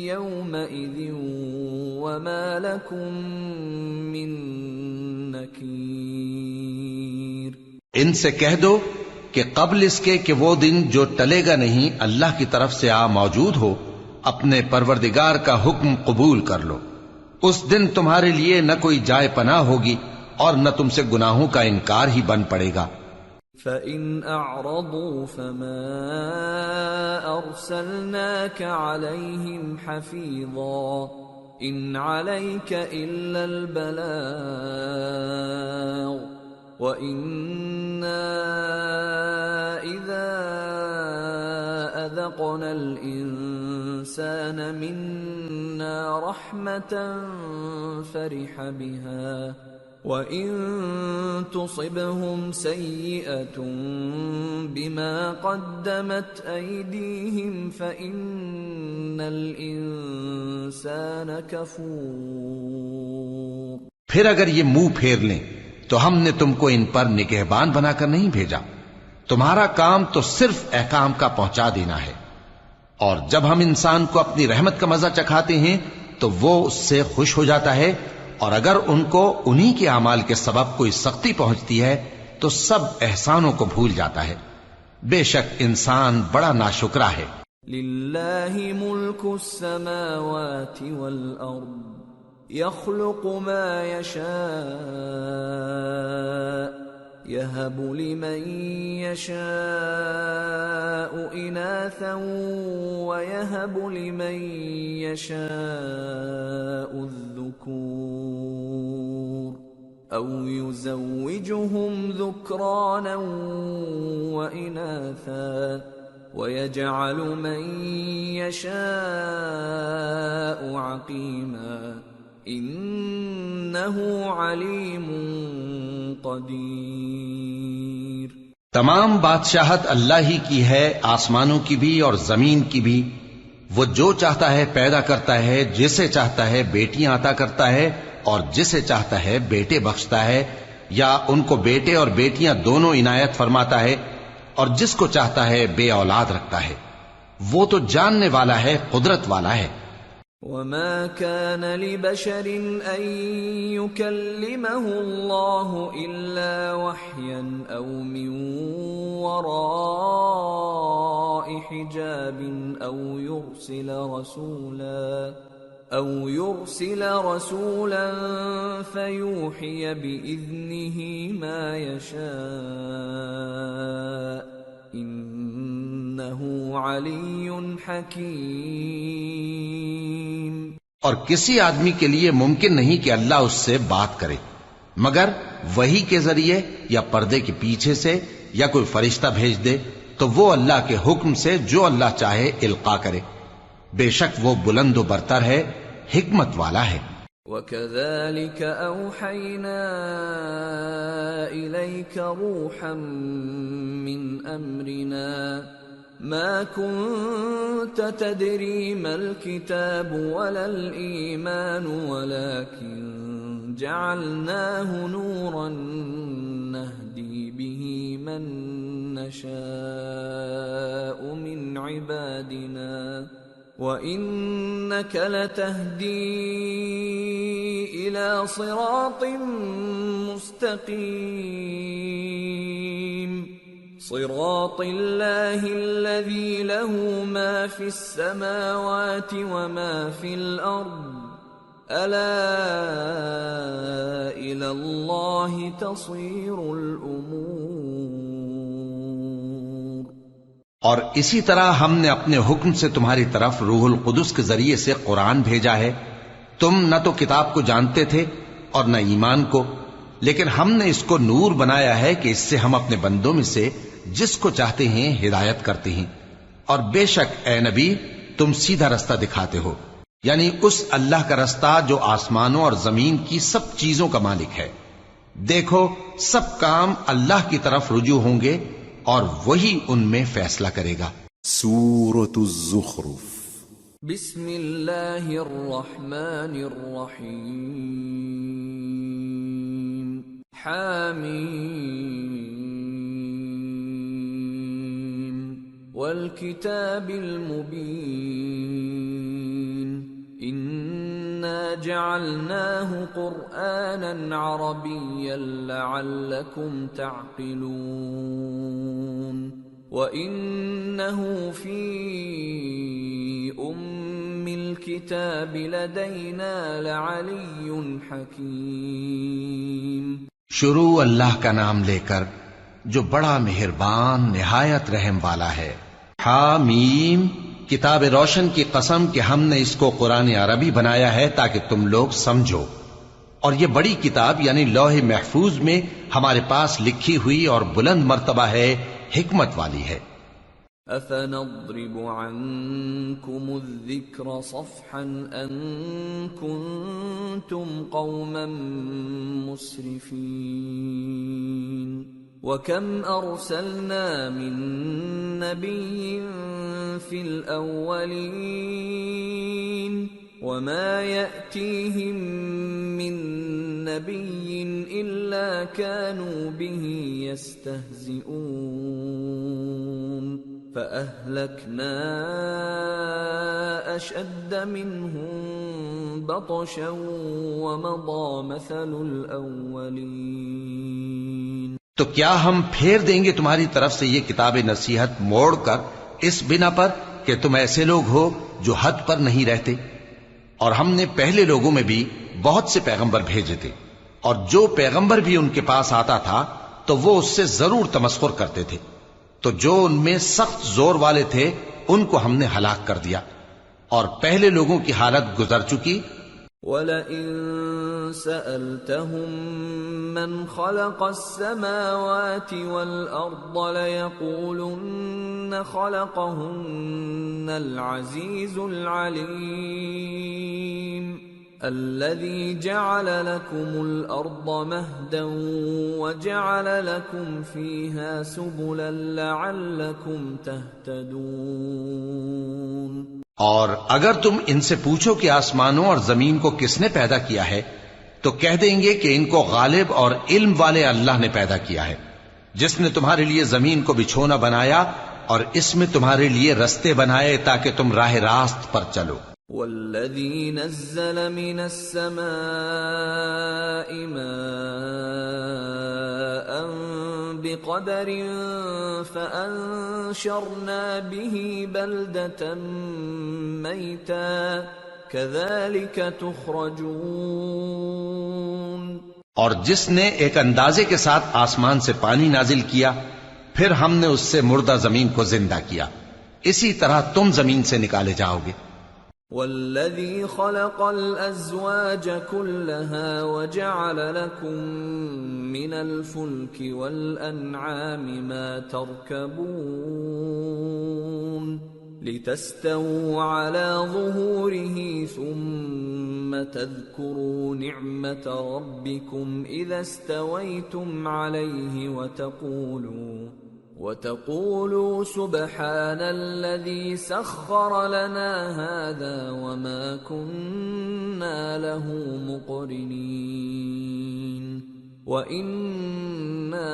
يومئذ وما لكم من نكير۔ ان سے کہہ دو کہ قبل اس کے کہ وہ دن جو ٹلے گا نہیں اللہ کی طرف سے موجود ہو، اپنے پروردگار کا حکم قبول کر لو۔ اس دن تمہارے لیے نہ کوئی جائے پناہ ہوگی اور نہ تم سے گناہوں کا انکار ہی بن پڑے گا۔ فَإِنْ أَعْرَضُوا فَمَا أَرْسَلْنَاكَ عَلَيْهِمْ حَفِيظًا إِنْ عَلَيْكَ إِلَّا الْبَلَاغُ وَإِنَّا إِذَا أَذَقْنَا الْإِنسَانَ مِنَّا رَحْمَةً فَرِحَ بِهَا وَإِن تُصِبْهُمْ سَيِّئَةٌ بِمَا قَدَّمَتْ أَيْدِيهِمْ فَإِنَّ الْإِنسَانَ كَفُورٌ۔ پھر اگر یہ منہ پھیر لیں تو ہم نے تم کو ان پر نگہبان بنا کر نہیں بھیجا، تمہارا کام تو صرف احکام کا پہنچا دینا ہے، اور جب ہم انسان کو اپنی رحمت کا مزہ چکھاتے ہیں تو وہ اس سے خوش ہو جاتا ہے، اور اگر ان کو انہی کے اعمال کے سبب کوئی سختی پہنچتی ہے تو سب احسانوں کو بھول جاتا ہے۔ بے شک انسان بڑا ناشکرا ہے۔ للہ ملک السماوات والارض يخلق ما يشاء يهب لمن يشاء إناثا ويهب لمن يشاء الذكور أو يزوجهم ذكرانا وإناثا ويجعل من يشاء عقيما انہ علیم قدیر۔ تمام بادشاہت اللہ ہی کی ہے، آسمانوں کی بھی اور زمین کی بھی۔ وہ جو چاہتا ہے پیدا کرتا ہے، جسے چاہتا ہے بیٹیاں عطا کرتا ہے اور جسے چاہتا ہے بیٹے بخشتا ہے، یا ان کو بیٹے اور بیٹیاں دونوں عنایت فرماتا ہے، اور جس کو چاہتا ہے بے اولاد رکھتا ہے۔ وہ تو جاننے والا ہے، قدرت والا ہے۔ وما كان لبشر أن يكلمه الله إلا وحيا أو من وراء حجاب أو يرسل رسولا فيوحي بإذنه ما يشاء إنه علي حكيم۔ اور کسی آدمی کے لیے ممکن نہیں کہ اللہ اس سے بات کرے مگر وحی کے ذریعے یا پردے کے پیچھے سے یا کوئی فرشتہ بھیج دے تو وہ اللہ کے حکم سے جو اللہ چاہے القا کرے۔ بے شک وہ بلند و برتر ہے، حکمت والا ہے۔ وَكَذَلِكَ أَوْحَيْنَا إِلَيْكَ رُوحًا مِّنْ أَمْرِنَا مَا كُنْتَ كنت تدري ما الكتاب ولا الإيمان ولكن جعلناه نورا نهدي به من نشاء من عبادنا وإنك لتهدي إلى صراط مستقيم صراط الله الذي له ما في السماوات وما في الأرض ألا إلى الله تصير الأمور۔ اور اسی طرح ہم نے اپنے حکم سے تمہاری طرف روح القدس کے ذریعے سے قرآن بھیجا ہے۔ تم نہ تو کتاب کو جانتے تھے اور نہ ایمان کو، لیکن ہم نے اس کو نور بنایا ہے کہ اس سے ہم اپنے بندوں میں سے جس کو چاہتے ہیں ہدایت کرتے ہیں، اور بے شک اے نبی تم سیدھا رستہ دکھاتے ہو، یعنی اس اللہ کا رستہ جو آسمانوں اور زمین کی سب چیزوں کا مالک ہے۔ دیکھو سب کام اللہ کی طرف رجوع ہوں گے اور وہی ان میں فیصلہ کرے گا۔ سورة الزخرف۔ بسم اللہ الرحمن الرحیم حامیم والکتاب المبین انا جعلناه قرآنا عربیا لعلکم تعقلون وَإِنَّهُ فِي أُمِّ الْكِتَابِ لَدَيْنَا لَعَلِيٌّ حَكِيمٌ۔ شروع اللہ کا نام لے کر جو بڑا مہربان نہایت رحم والا ہے۔ حامیم، کتاب روشن کی قسم کہ ہم نے اس کو قرآن عربی بنایا ہے تاکہ تم لوگ سمجھو، اور یہ بڑی کتاب یعنی لوح محفوظ میں ہمارے پاس لکھی ہوئی اور بلند مرتبہ ہے، حکمت والی ہے۔ أَفَنَضْرِبُ عَنْكُمُ الذِّكْرَ صَفْحًا أَن كُنتُمْ قَوْمًا مُسْرِفِينَ وَكَمْ أَرْسَلْنَا مِن نَّبِيٍّ فِي الْأَوَّلِينَ وَمَا يَأْتِيهِم مِّن نَّبِيٍّ إِلَّا كَانُوا بِهِ يَسْتَهْزِئُونَ فَأَهْلَكْنَا أَشَدَّ مِنْهُم بَطْشًا وَمَضَىٰ مَثَلُ الْأَوَّلِينَ۔ تو کیا ہم پھیر دیں گے تمہاری طرف سے یہ کتاب نصیحت موڑ کر اس بنا پر کہ تم ایسے لوگ ہو جو حد پر نہیں رہتے؟ اور ہم نے پہلے لوگوں میں بھی بہت سے پیغمبر بھیجے تھے، اور جو پیغمبر بھی ان کے پاس آتا تھا تو وہ اس سے ضرور تمسخر کرتے تھے، تو جو ان میں سخت زور والے تھے ان کو ہم نے ہلاک کر دیا، اور پہلے لوگوں کی حالت گزر چکی۔ وَلَئِن سَأَلْتَهُم مَّنْ خَلَقَ السَّمَاوَاتِ وَالْأَرْضَ لَيَقُولُنَّ خَلَقَهُنَّ الْعَزِيزُ الْعَلِيمُ الَّذِي جَعَلَ لَكُمُ الْأَرْضَ مَهْدًا وَجَعَلَ لَكُمْ فِيهَا سُبُلًا لَعَلَّكُمْ تَهْتَدُونَ۔ اور اگر تم ان سے پوچھو کہ آسمانوں اور زمین کو کس نے پیدا کیا ہے تو کہہ دیں گے کہ ان کو غالب اور علم والے اللہ نے پیدا کیا ہے، جس نے تمہارے لیے زمین کو بچھونا بنایا اور اس میں تمہارے لیے رستے بنائے تاکہ تم راہ راست پر چلو۔ وَالَّذِي نَزَّلَ مِنَ السَّمَاءِ مَاءً بِقَدَرٍ فَأَنشَرْنَا بِهِ بَلْدَةً مَيْتًا كَذَلِكَ تُخْرَجُونَ۔ اور جس نے ایک اندازے کے ساتھ آسمان سے پانی نازل کیا، پھر ہم نے اس سے مردہ زمین کو زندہ کیا، اسی طرح تم زمین سے نکالے جاؤ گے۔ وَالَّذِي خَلَقَ الْأَزْوَاجَ كُلَّهَا وَجَعَلَ لَكُم مِّنَ الْفُلْكِ وَالْأَنْعَامِ مَا تَرْكَبُونَ لِتَسْتَوُوا عَلَى ظُهُورِهِ ثُمَّ تَذْكُرُوا نِعْمَةَ رَبِّكُمْ إِذَا اسْتَوَيْتُمْ عَلَيْهِ وَتَقُولُوا سُبْحَانَ الَّذِي سَخَّرَ لَنَا هَذَا وَمَا كُنَّا لَهُ مُقْرِنِينَ وَإِنَّا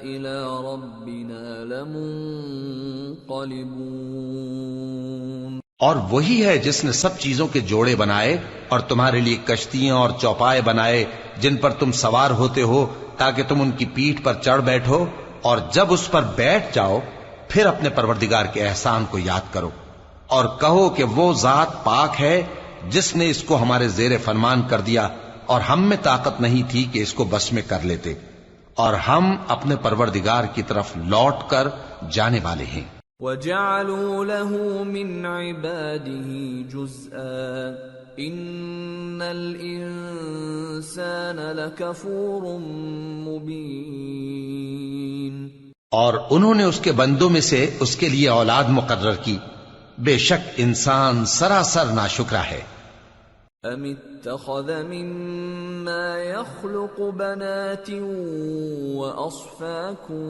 إِلَى رَبِّنَا لَمُنقَلِبُونَ۔ اور وہی ہے جس نے سب چیزوں کے جوڑے بنائے اور تمہارے لیے کشتیاں اور چوپائے بنائے جن پر تم سوار ہوتے ہو تاکہ تم ان کی پیٹھ پر چڑھ بیٹھو، اور جب اس پر بیٹھ جاؤ پھر اپنے پروردگار کے احسان کو یاد کرو اور کہو کہ وہ ذات پاک ہے جس نے اس کو ہمارے زیر فرمان کر دیا اور ہم میں طاقت نہیں تھی کہ اس کو بس میں کر لیتے، اور ہم اپنے پروردگار کی طرف لوٹ کر جانے والے ہیں۔ وَجَعَلُوا لَهُ مِنْ عِبَادِهِ جُزْءًا إِنَّ الْإِنسَانَ لَكَفُورٌ مُبِينٌ۔ اور انہوں نے اس کے بندوں میں سے اس کے لیے اولاد مقرر کی، بے شک انسان سراسر ناشکرا ہے۔ أَمِ اتَّخَذَ مِمَّا يَخْلُقُ بَنَاتٍ وَأَصْفَاكُم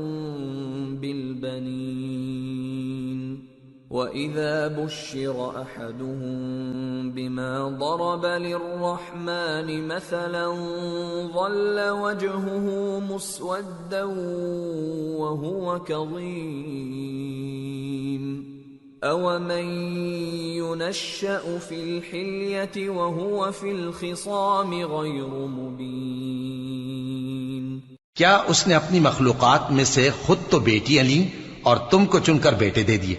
بِالْبَنِينَ وَإِذَا بُشِّرَ أَحَدُهُم بِمَا ضَرَبَ لِلرَّحْمَنِ مَثَلًا ظَلَّ وَجْهُهُ مُسْوَدًّا وَهُوَ كَظِيمٌ أَوَمَن يُنَشَّأُ فِي الْحِلْيَةِ وَهُوَ فِي الْخِصَامِ غَيْرُ مُبِينٍ۔ کیا اس نے اپنی مخلوقات میں سے خود تو بیٹیاں لیں اور تم کو چن کر بیٹے دے دیے،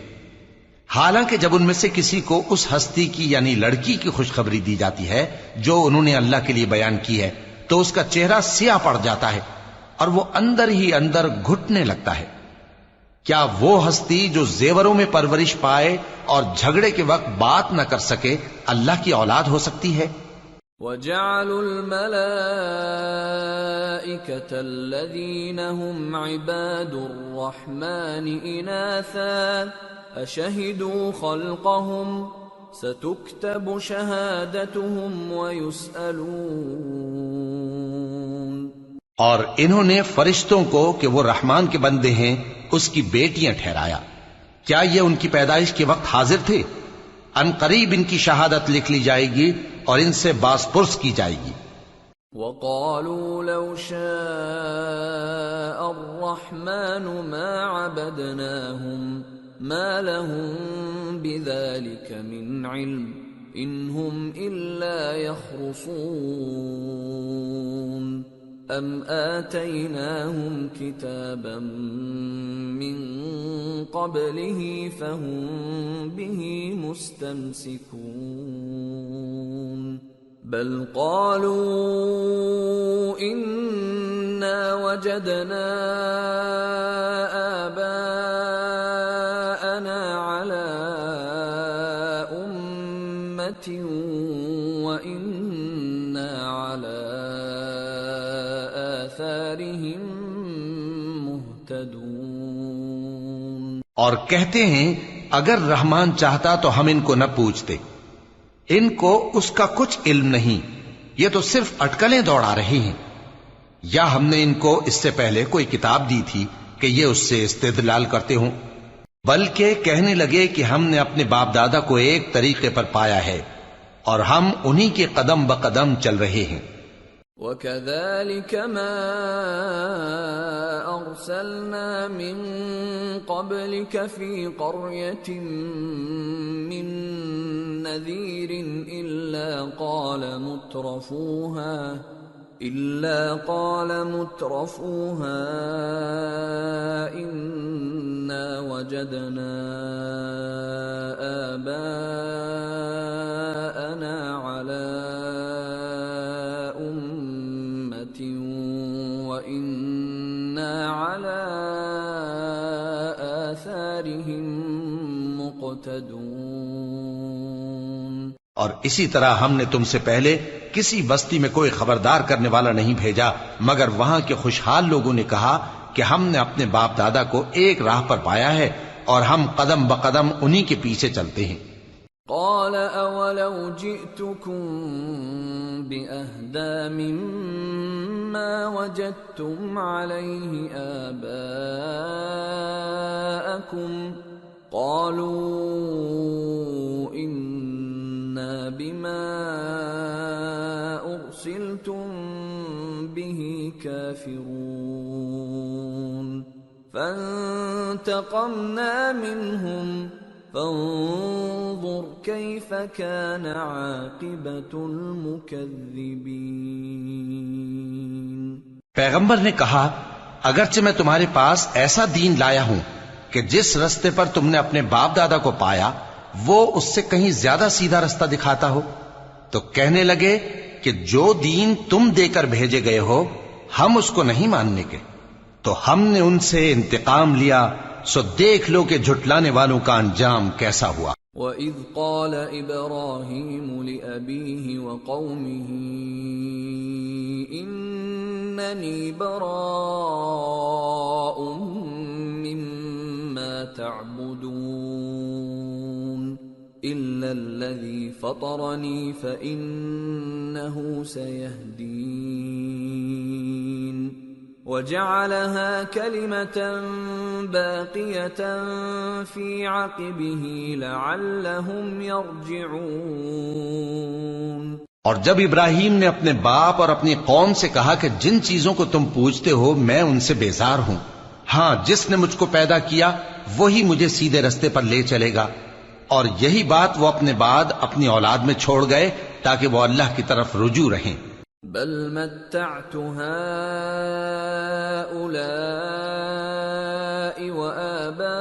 حالانکہ جب ان میں سے کسی کو اس ہستی کی یعنی لڑکی کی خوشخبری دی جاتی ہے جو انہوں نے اللہ کے لیے بیان کی ہے تو اس کا چہرہ سیاہ پڑ جاتا ہے اور وہ اندر ہی اندر گھٹنے لگتا ہے۔ کیا وہ ہستی جو زیوروں میں پرورش پائے اور جھگڑے کے وقت بات نہ کر سکے اللہ کی اولاد ہو سکتی ہے؟ وَجَعَلُوا الْمَلَائِكَةَ الَّذِينَ هُمْ عِبَادُ الرَّحْمَنِ إِنَاثًا أَشَهِدُوا خَلْقَهُمْ سَتُكْتَبُ شَهَادَتُهُمْ وَيُسْأَلُونَ۔ اور انہوں نے فرشتوں کو کہ وہ رحمان کے بندے ہیں اس کی بیٹیاں ٹھہرایا، کیا یہ ان کی پیدائش کے وقت حاضر تھے؟ ان قریب ان کی شہادت لکھ لی جائے گی اور ان سے باز پرس کی جائے گی۔ وَقَالُوا لَوْ شَاءَ الرَّحْمَنُ مَا عَبَدْنَاهُمْ مَا لَهُم بِذَلِكَ مِنْ عِلْمٍ إِنْ هُمْ إِلَّا يَخْرُصُونَ أَمْ آتَيْنَاهُمْ كِتَابًا مِّن قَبْلِهِ فَهُمْ بِهِ مُسْتَمْسِكُونَ بَلْ قَالُوا إِنَّا وَجَدْنَا آبَاءَنَا عَلَى أُمَّةٍ وَإِنَّا عَلَى آثَارِهِم مُهْتَدُونَ۔ اور کہتے ہیں اگر رحمان چاہتا تو ہم ان کو نہ پوچھتے، ان کو اس کا کچھ علم نہیں، یہ تو صرف اٹکلیں دوڑا رہے ہیں، یا ہم نے ان کو اس سے پہلے کوئی کتاب دی تھی کہ یہ اس سے استدلال کرتے ہوں، بلکہ کہنے لگے کہ ہم نے اپنے باپ دادا کو ایک طریقے پر پایا ہے اور ہم انہی کے قدم بقدم چل رہے ہیں۔ وَكَذَلِكَ مَا أَرْسَلْنَا مِن قَبْلِكَ فِي قَرْيَةٍ مِّن نَّذِيرٍ إِلَّا قَالَ مُتْرَفُوهَا إِنَّا وَجَدْنَا آبَاءَنَا عَلَى أُمَّةٍ وَإِنَّا عَلَى آثَارِهِم مُقْتَدُونَ۔ اور اسی طرح ہم نے تم سے پہلے کسی بستی میں کوئی خبردار کرنے والا نہیں بھیجا مگر وہاں کے خوشحال لوگوں نے کہا کہ ہم نے اپنے باپ دادا کو ایک راہ پر پایا ہے اور ہم قدم بقدم انہی کے پیچھے چلتے ہیں۔ قَالَ أَوَلَوْ وَلَوْ جِئْتُكُمْ بِأَهْدَى مِمَّا وَجَدتُّمْ عَلَيْهِ آبَاءَكُمْ قَالُوا إِنَّا بِمَا أُرْسِلْتُمْ بِهِ كَافِرُونَ فَانْتَقَمْنَا مِنْهُمْ فانظر كيف كان عاقبة المكذبين۔ پیغمبر نے کہا اگرچہ میں تمہارے پاس ایسا دین لایا ہوں کہ جس رستے پر تم نے اپنے باپ دادا کو پایا وہ اس سے کہیں زیادہ سیدھا رستہ دکھاتا ہو، تو کہنے لگے کہ جو دین تم دے کر بھیجے گئے ہو ہم اس کو نہیں ماننے کے، تو ہم نے ان سے انتقام لیا، سو دیکھ لو کہ جھٹلانے والوں کا انجام کیسا ہوا۔ وَإِذْ قَالَ إِبْرَاهِيمُ لِأَبِيهِ وَقَوْمِهِ إِنَّنِي بَرَاءٌ مِّمَّا تَعْبُدُونَ إِلَّا الَّذِي فَطَرَنِي فَإِنَّهُ سَيَهْدِينِ وَجَعَلَهَا كَلِمَةً بَاقِيَةً فِي عَقِبِهِ لَعَلَّهُمْ يَرْجِعُونَ۔ اور جب ابراہیم نے اپنے باپ اور اپنی قوم سے کہا کہ جن چیزوں کو تم پوجتے ہو میں ان سے بیزار ہوں، ہاں جس نے مجھ کو پیدا کیا وہی مجھے سیدھے رستے پر لے چلے گا، اور یہی بات وہ اپنے بعد اپنی اولاد میں چھوڑ گئے تاکہ وہ اللہ کی طرف رجوع رہیں۔ بل متعت هؤلاء وآباءهم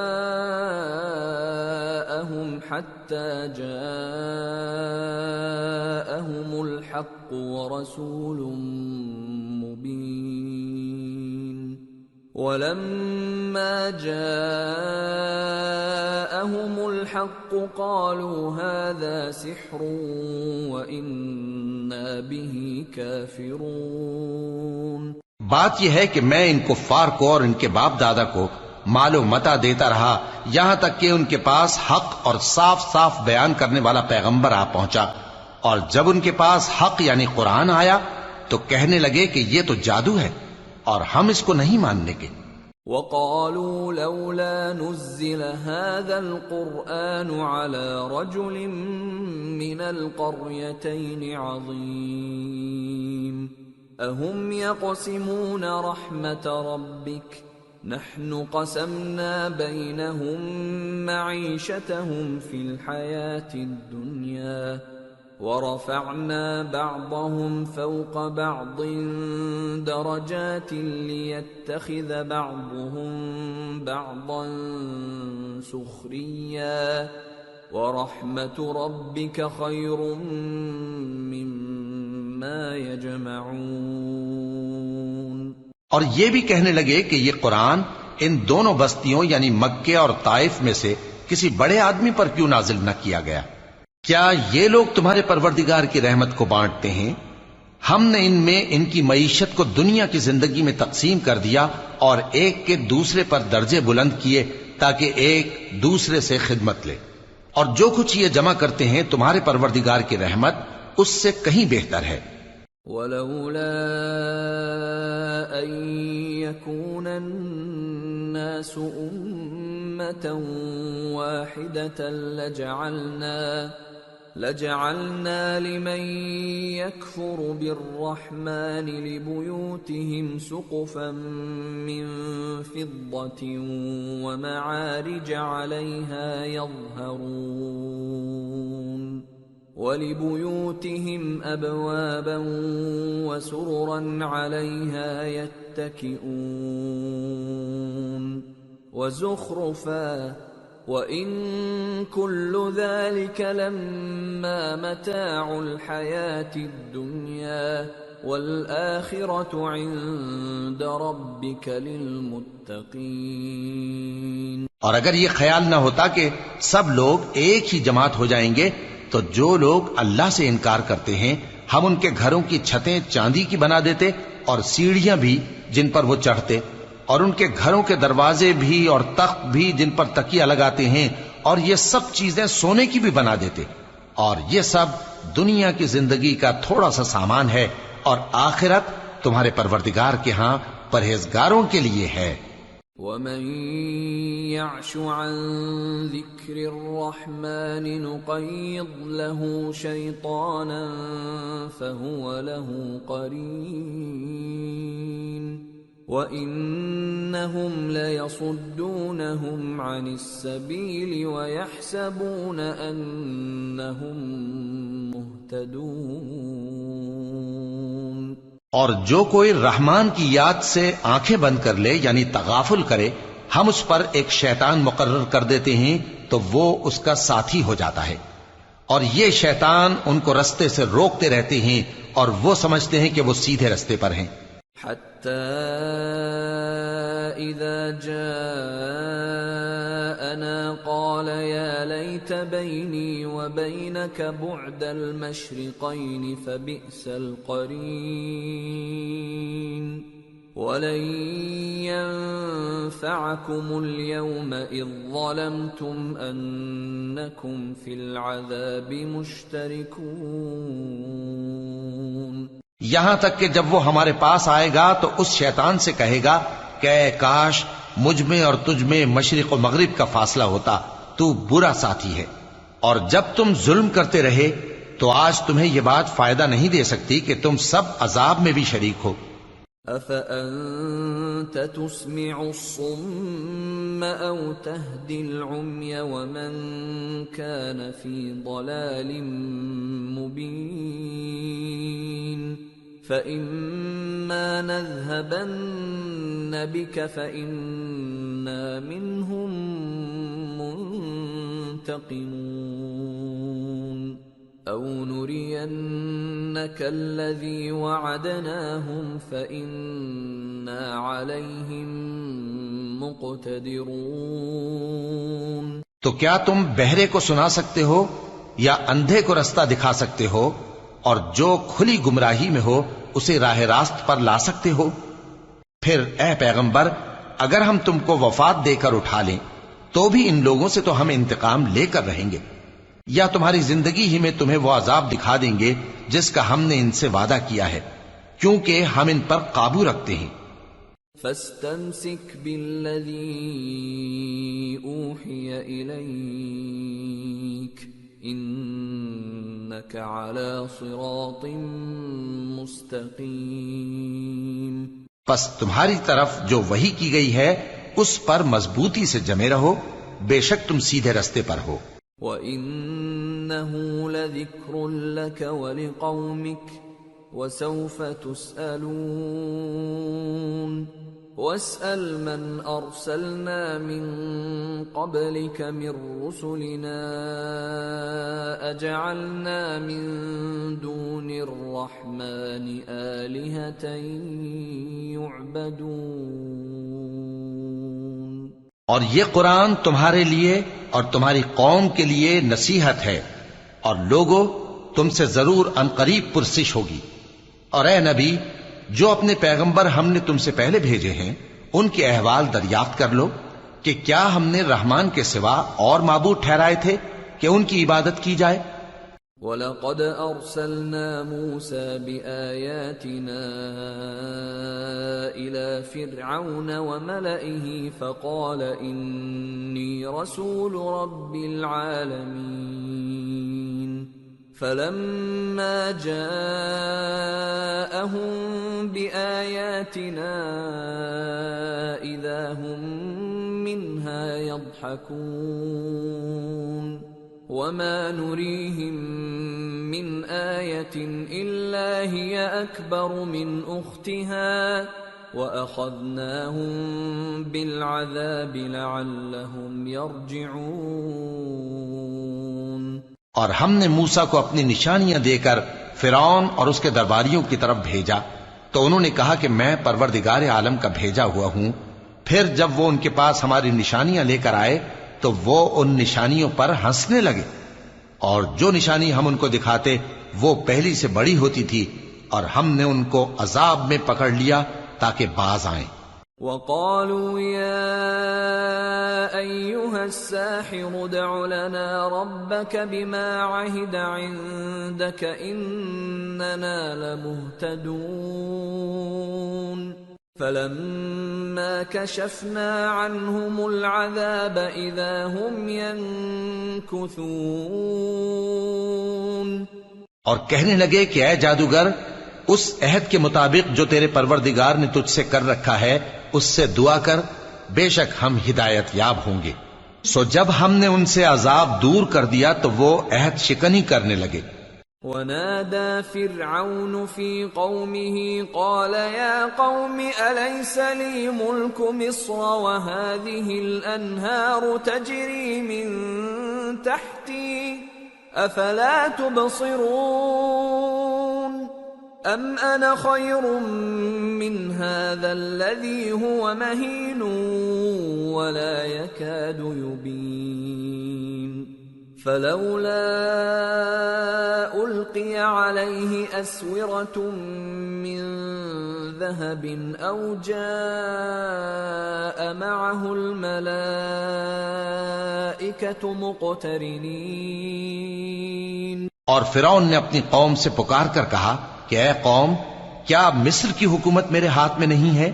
حتى جاءهم الحق ورسول مبين ولما جاءهم الحق قالوا هذا سحر وإنا به كافرون۔ بات یہ ہے کہ میں ان کفار کو اور ان کے باپ دادا کو مال و متاع دیتا رہا یہاں تک کہ ان کے پاس حق اور صاف صاف بیان کرنے والا پیغمبر آ پہنچا، اور جب ان کے پاس حق یعنی قرآن آیا تو کہنے لگے کہ یہ تو جادو ہے اور ہم اس کو نہیں ماننے کے۔ وَقَالُوا لَوْلَا نُزِّلَ هَذَا الْقُرْآنُ عَلَى رَجُلٍ مِّنَ الْقَرْيَتَيْنِ عَظِيمٍ أَهُمْ يَقْسِمُونَ رَحْمَةَ رَبِّكَ نَحْنُ قَسَمْنَا بَيْنَهُمْ مَعِيشَتَهُمْ فِي الْحَيَاةِ الدُّنْيَا وَرَفَعْنَا بَعْضَهُمْ فَوْقَ بَعْضٍ دَرَجَاتٍ لِيَتَّخِذَ بَعْضُهُمْ بَعْضًا سُخْرِيًّا وَرَحْمَةُ رَبِّكَ خَيْرٌ مِّمَّا يَجْمَعُونَ۔ اور یہ بھی کہنے لگے کہ یہ قرآن ان دونوں بستیوں یعنی مکے اور طائف میں سے کسی بڑے آدمی پر کیوں نازل نہ کیا گیا؟ کیا یہ لوگ تمہارے پروردگار کی رحمت کو بانٹتے ہیں؟ ہم نے ان میں ان کی معیشت کو دنیا کی زندگی میں تقسیم کر دیا اور ایک کے دوسرے پر درجے بلند کیے تاکہ ایک دوسرے سے خدمت لے، اور جو کچھ یہ جمع کرتے ہیں تمہارے پروردگار کی رحمت اس سے کہیں بہتر ہے۔ وَلَوْلَا أَن يَكُونَ النَّاسُ أُمَّةً وَاحِدَةً لَجَعَلْنَا لِمَن يَكْفُرُ بِالرَّحْمَنِ لِبُيُوتِهِمْ سُقُفًا مِّن فِضَّةٍ وَمَعَارِجَ عَلَيْهَا يَظْهَرُونَ وَلِبُيُوتِهِمْ أَبْوَابًا وَسُرُرًا عَلَيْهَا يَتَّكِئُونَ وَزُخْرُفًا وَإِن كُلُّ ذَلِكَ لَمَّا مَتَاعُ الْحَيَاةِ الدُّنْيَا وَالْآخِرَةُ عِندَ رَبِّكَ لِلْمُتَّقِينَ۔ اور اگر یہ خیال نہ ہوتا کہ سب لوگ ایک ہی جماعت ہو جائیں گے تو جو لوگ اللہ سے انکار کرتے ہیں ہم ان کے گھروں کی چھتیں چاندی کی بنا دیتے اور سیڑھیاں بھی جن پر وہ چڑھتے، اور ان کے گھروں کے دروازے بھی اور تخت بھی جن پر تکیہ لگاتے ہیں، اور یہ سب چیزیں سونے کی بھی بنا دیتے، اور یہ سب دنیا کی زندگی کا تھوڑا سا سامان ہے، اور آخرت تمہارے پروردگار کے ہاں پرہیزگاروں کے لیے ہے۔ وَمَن يَعْشُ عَن ذِكْرِ الرَّحْمَنِ نُقَيِّضْ لَهُ شَيْطَانًا فَهُوَ لَهُ قَرِينٌ وَإِنَّهُمْ لَيَصُدُّونَهُمْ عَنِ السَّبِيلِ وَيَحْسَبُونَ أَنَّهُمْ مُهْتَدُونَ۔ اور جو کوئی رحمان کی یاد سے آنکھیں بند کر لے یعنی تغافل کرے، ہم اس پر ایک شیطان مقرر کر دیتے ہیں تو وہ اس کا ساتھی ہو جاتا ہے، اور یہ شیطان ان کو رستے سے روکتے رہتے ہیں اور وہ سمجھتے ہیں کہ وہ سیدھے رستے پر ہیں۔ حتى إذا جاءنا قال يا ليت بيني وبينك بعد المشرقين فبئس القرين ولن ينفعكم اليوم إذ ظلمتم أنكم في العذاب مشتركون۔ یہاں تک کہ جب وہ ہمارے پاس آئے گا تو اس شیطان سے کہے گا کہ اے کاش مجھ میں اور تجھ میں مشرق و مغرب کا فاصلہ ہوتا، تو برا ساتھی ہے، اور جب تم ظلم کرتے رہے تو آج تمہیں یہ بات فائدہ نہیں دے سکتی کہ تم سب عذاب میں بھی شریک ہو۔ أَفَأَنْتَ تُسْمِعُ الصُّمَّ أَوْ تَهْدِي الْعُمْيَ وَمَنْ كَانَ فِي ضَلَالٍ مُبِينٍ فَإِمَّا نَذْهَبَنَّ بِكَ فَإِنَّا مِنْهُمْ مُنْتَقِمُونَ أَوْ نُرِيَنَّكَ الَّذِي وَعَدْنَاهُمْ فَإِنَّا عَلَيْهِمْ مُقْتَدِرُونَ۔ تو کیا تم بہرے کو سنا سکتے ہو یا اندھے کو رستہ دکھا سکتے ہو، اور جو کھلی گمراہی میں ہو اسے راہ راست پر لا سکتے ہو؟ پھر اے پیغمبر، اگر ہم تم کو وفات دے کر اٹھا لیں تو بھی ان لوگوں سے تو ہم انتقام لے کر رہیں گے، یا تمہاری زندگی ہی میں تمہیں وہ عذاب دکھا دیں گے جس کا ہم نے ان سے وعدہ کیا ہے، کیونکہ ہم ان پر قابو رکھتے ہیں۔ فَاسْتَمْسِكْ بِالَّذِي أُوحِيَ إِلَيْكَ إِنَّكَ عَلَى صِرَاطٍ مُسْتَقِيمٍ۔ پس تمہاری طرف جو وحی کی گئی ہے اس پر مضبوطی سے جمے رہو، بے شک تم سیدھے رستے پر ہو۔ وَإِنَّهُ لَذِكْرٌ لَكَ وَلِقَوْمِكَ وَسَوْفَ تُسْأَلُونَ وَاسْأَلْ مَنْ أَرْسَلْنَا مِنْ قَبْلِكَ مِنْ رُسُلِنَا أَجَعَلْنَا مِنْ دُونِ الرَّحْمَنِ آلِهَةً يُعْبَدُونَ۔ اور یہ قرآن تمہارے لیے اور تمہاری قوم کے لیے نصیحت ہے، اور لوگوں تم سے ضرور عنقریب پرسش ہوگی۔ اور اے نبی، جو اپنے پیغمبر ہم نے تم سے پہلے بھیجے ہیں ان کے احوال دریافت کر لو کہ کیا ہم نے رحمان کے سوا اور معبود ٹھہرائے تھے کہ ان کی عبادت کی جائے؟ وَلَقَدْ أَرْسَلْنَا مُوسَى بِآيَاتِنَا إِلَى فِرْعَوْنَ وَمَلَئِهِ فَقَالَ إِنِّي رَسُولُ رَبِّ الْعَالَمِينَ فَلَمَّا جَاءَهُم بِآيَاتِنَا إِذَا هُم مِّنْهَا يَضْحَكُونَ وَمَا نُرِيهِم مِّنْ آيَةٍ إِلَّا هِيَ أَكْبَرُ مِنْ أُخْتِهَا وَأَخَذْنَاهُم بِالْعَذَابِ لَعَلَّهُمْ يَرْجِعُونَ۔ اور ہم نے موسیٰ کو اپنی نشانیاں دے کر فرعون اور اس کے درباریوں کی طرف بھیجا تو انہوں نے کہا کہ میں پروردگار عالم کا بھیجا ہوا ہوں۔ پھر جب وہ ان کے پاس ہماری نشانیاں لے کر آئے تو وہ ان نشانیوں پر ہنسنے لگے، اور جو نشانی ہم ان کو دکھاتے وہ پہلی سے بڑی ہوتی تھی، اور ہم نے ان کو عذاب میں پکڑ لیا تاکہ باز آئیں۔ وَقَالُوا يَا أيها الساحر ادع لنا ربك بما عهد عندك إننا لمهتدون فلما كشفنا عنهم العذاب إذا هم ينكثون اور کہنے لگے کہ اے جادوگر اس عہد کے مطابق جو تیرے پروردگار نے تجھ سے کر رکھا ہے اس سے دعا کر، بے شک ہم ہدایت یاب ہوں گے۔ سو جب ہم نے ان سے عذاب دور کر دیا تو وہ عہد شکنی کرنے لگے۔ ونادى فرعون في قومه قال يا قوم أليس لي ملك مصر وهذه الأنهار تجري من تحتي أفلا تبصرون أم أنا خير من هذا الذي هو مهين ولا يكاد يبين فلولا ألقي عليه أسورة من ذهب أو جاء معه الملائكة مقترنين۔ اور فرعون نے اپنی قوم سے پکار کر کہا کہ اے قوم، کیا مصر کی حکومت میرے ہاتھ میں نہیں ہے،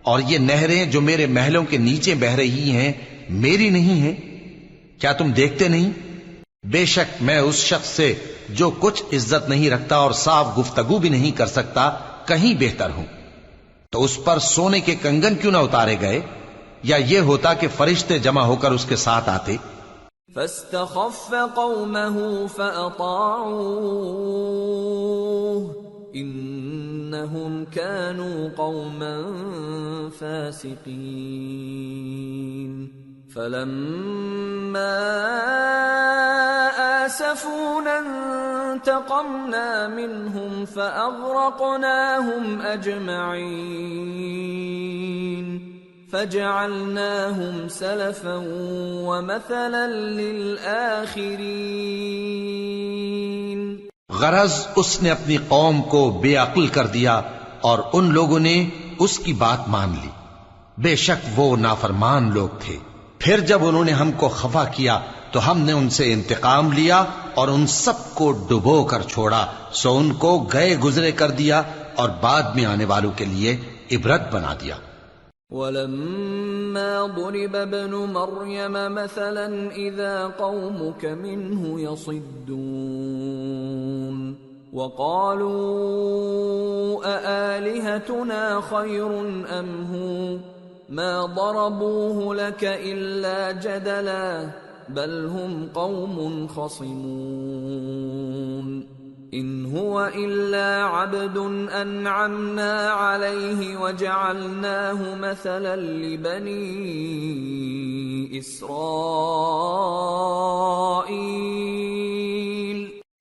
اور یہ نہریں جو میرے محلوں کے نیچے بہہ رہی ہیں میری نہیں ہیں؟ کیا تم دیکھتے نہیں؟ بے شک میں اس شخص سے جو کچھ عزت نہیں رکھتا اور صاف گفتگو بھی نہیں کر سکتا کہیں بہتر ہوں۔ تو اس پر سونے کے کنگن کیوں نہ اتارے گئے، یا یہ ہوتا کہ فرشتے جمع ہو کر اس کے ساتھ آتے۔ فاستخف قومه فأطاعوه إنهم كانوا قوما فاسقين فلما آسفونا انتقمنا منهم فأغرقناهم أجمعين فجعلناهم سلفا ومثلا للآخرين۔ غرض اس نے اپنی قوم کو بے عقل کر دیا اور ان لوگوں نے اس کی بات مان لی، بے شک وہ نافرمان لوگ تھے۔ پھر جب انہوں نے ہم کو خفا کیا تو ہم نے ان سے انتقام لیا اور ان سب کو ڈبو کر چھوڑا، سو ان کو گئے گزرے کر دیا اور بعد میں آنے والوں کے لیے عبرت بنا دیا۔ وَلَمَّا ضُرِبَ ابْنُ مَرْيَمَ مَثَلًا إِذَا قَوْمُكَ مِنْهُ يَصِدُّونَ وَقَالُوا أَآلِهَتُنَا خَيْرٌ أَمْ هُوَ مَا ضَرَبُوهُ لَكَ إِلَّا جَدَلًا بَلْ هُمْ قَوْمٌ خَصِمُونَ إِنْ هُوَ إِلَّا عَبْدٌ أَنْعَمْنَا عَلَيْهِ وَجَعَلْنَاهُ مَثَلًا لِبَنِي إِسْرَائِيلَ۔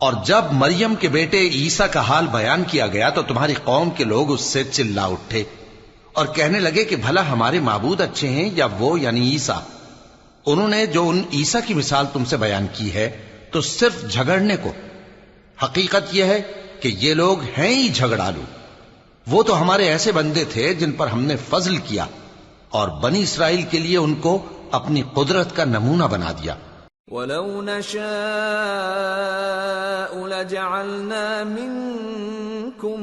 اور جب مریم کے بیٹے عیسیٰ کا حال بیان کیا گیا تو تمہاری قوم کے لوگ اس سے چلا اٹھے اور کہنے لگے کہ بھلا ہمارے معبود اچھے ہیں یا وہ یعنی عیسیٰ۔ انہوں نے جو ان عیسیٰ کی مثال تم سے بیان کی ہے تو صرف جھگڑنے کو، حقیقت یہ ہے کہ یہ لوگ ہیں ہی جھگڑالو۔ وہ تو ہمارے ایسے بندے تھے جن پر ہم نے فضل کیا اور بنی اسرائیل کے لیے ان کو اپنی قدرت کا نمونہ بنا دیا۔ وَلَوْ نَشَاءُ لَجَعَلْنَا مِنْكُمْ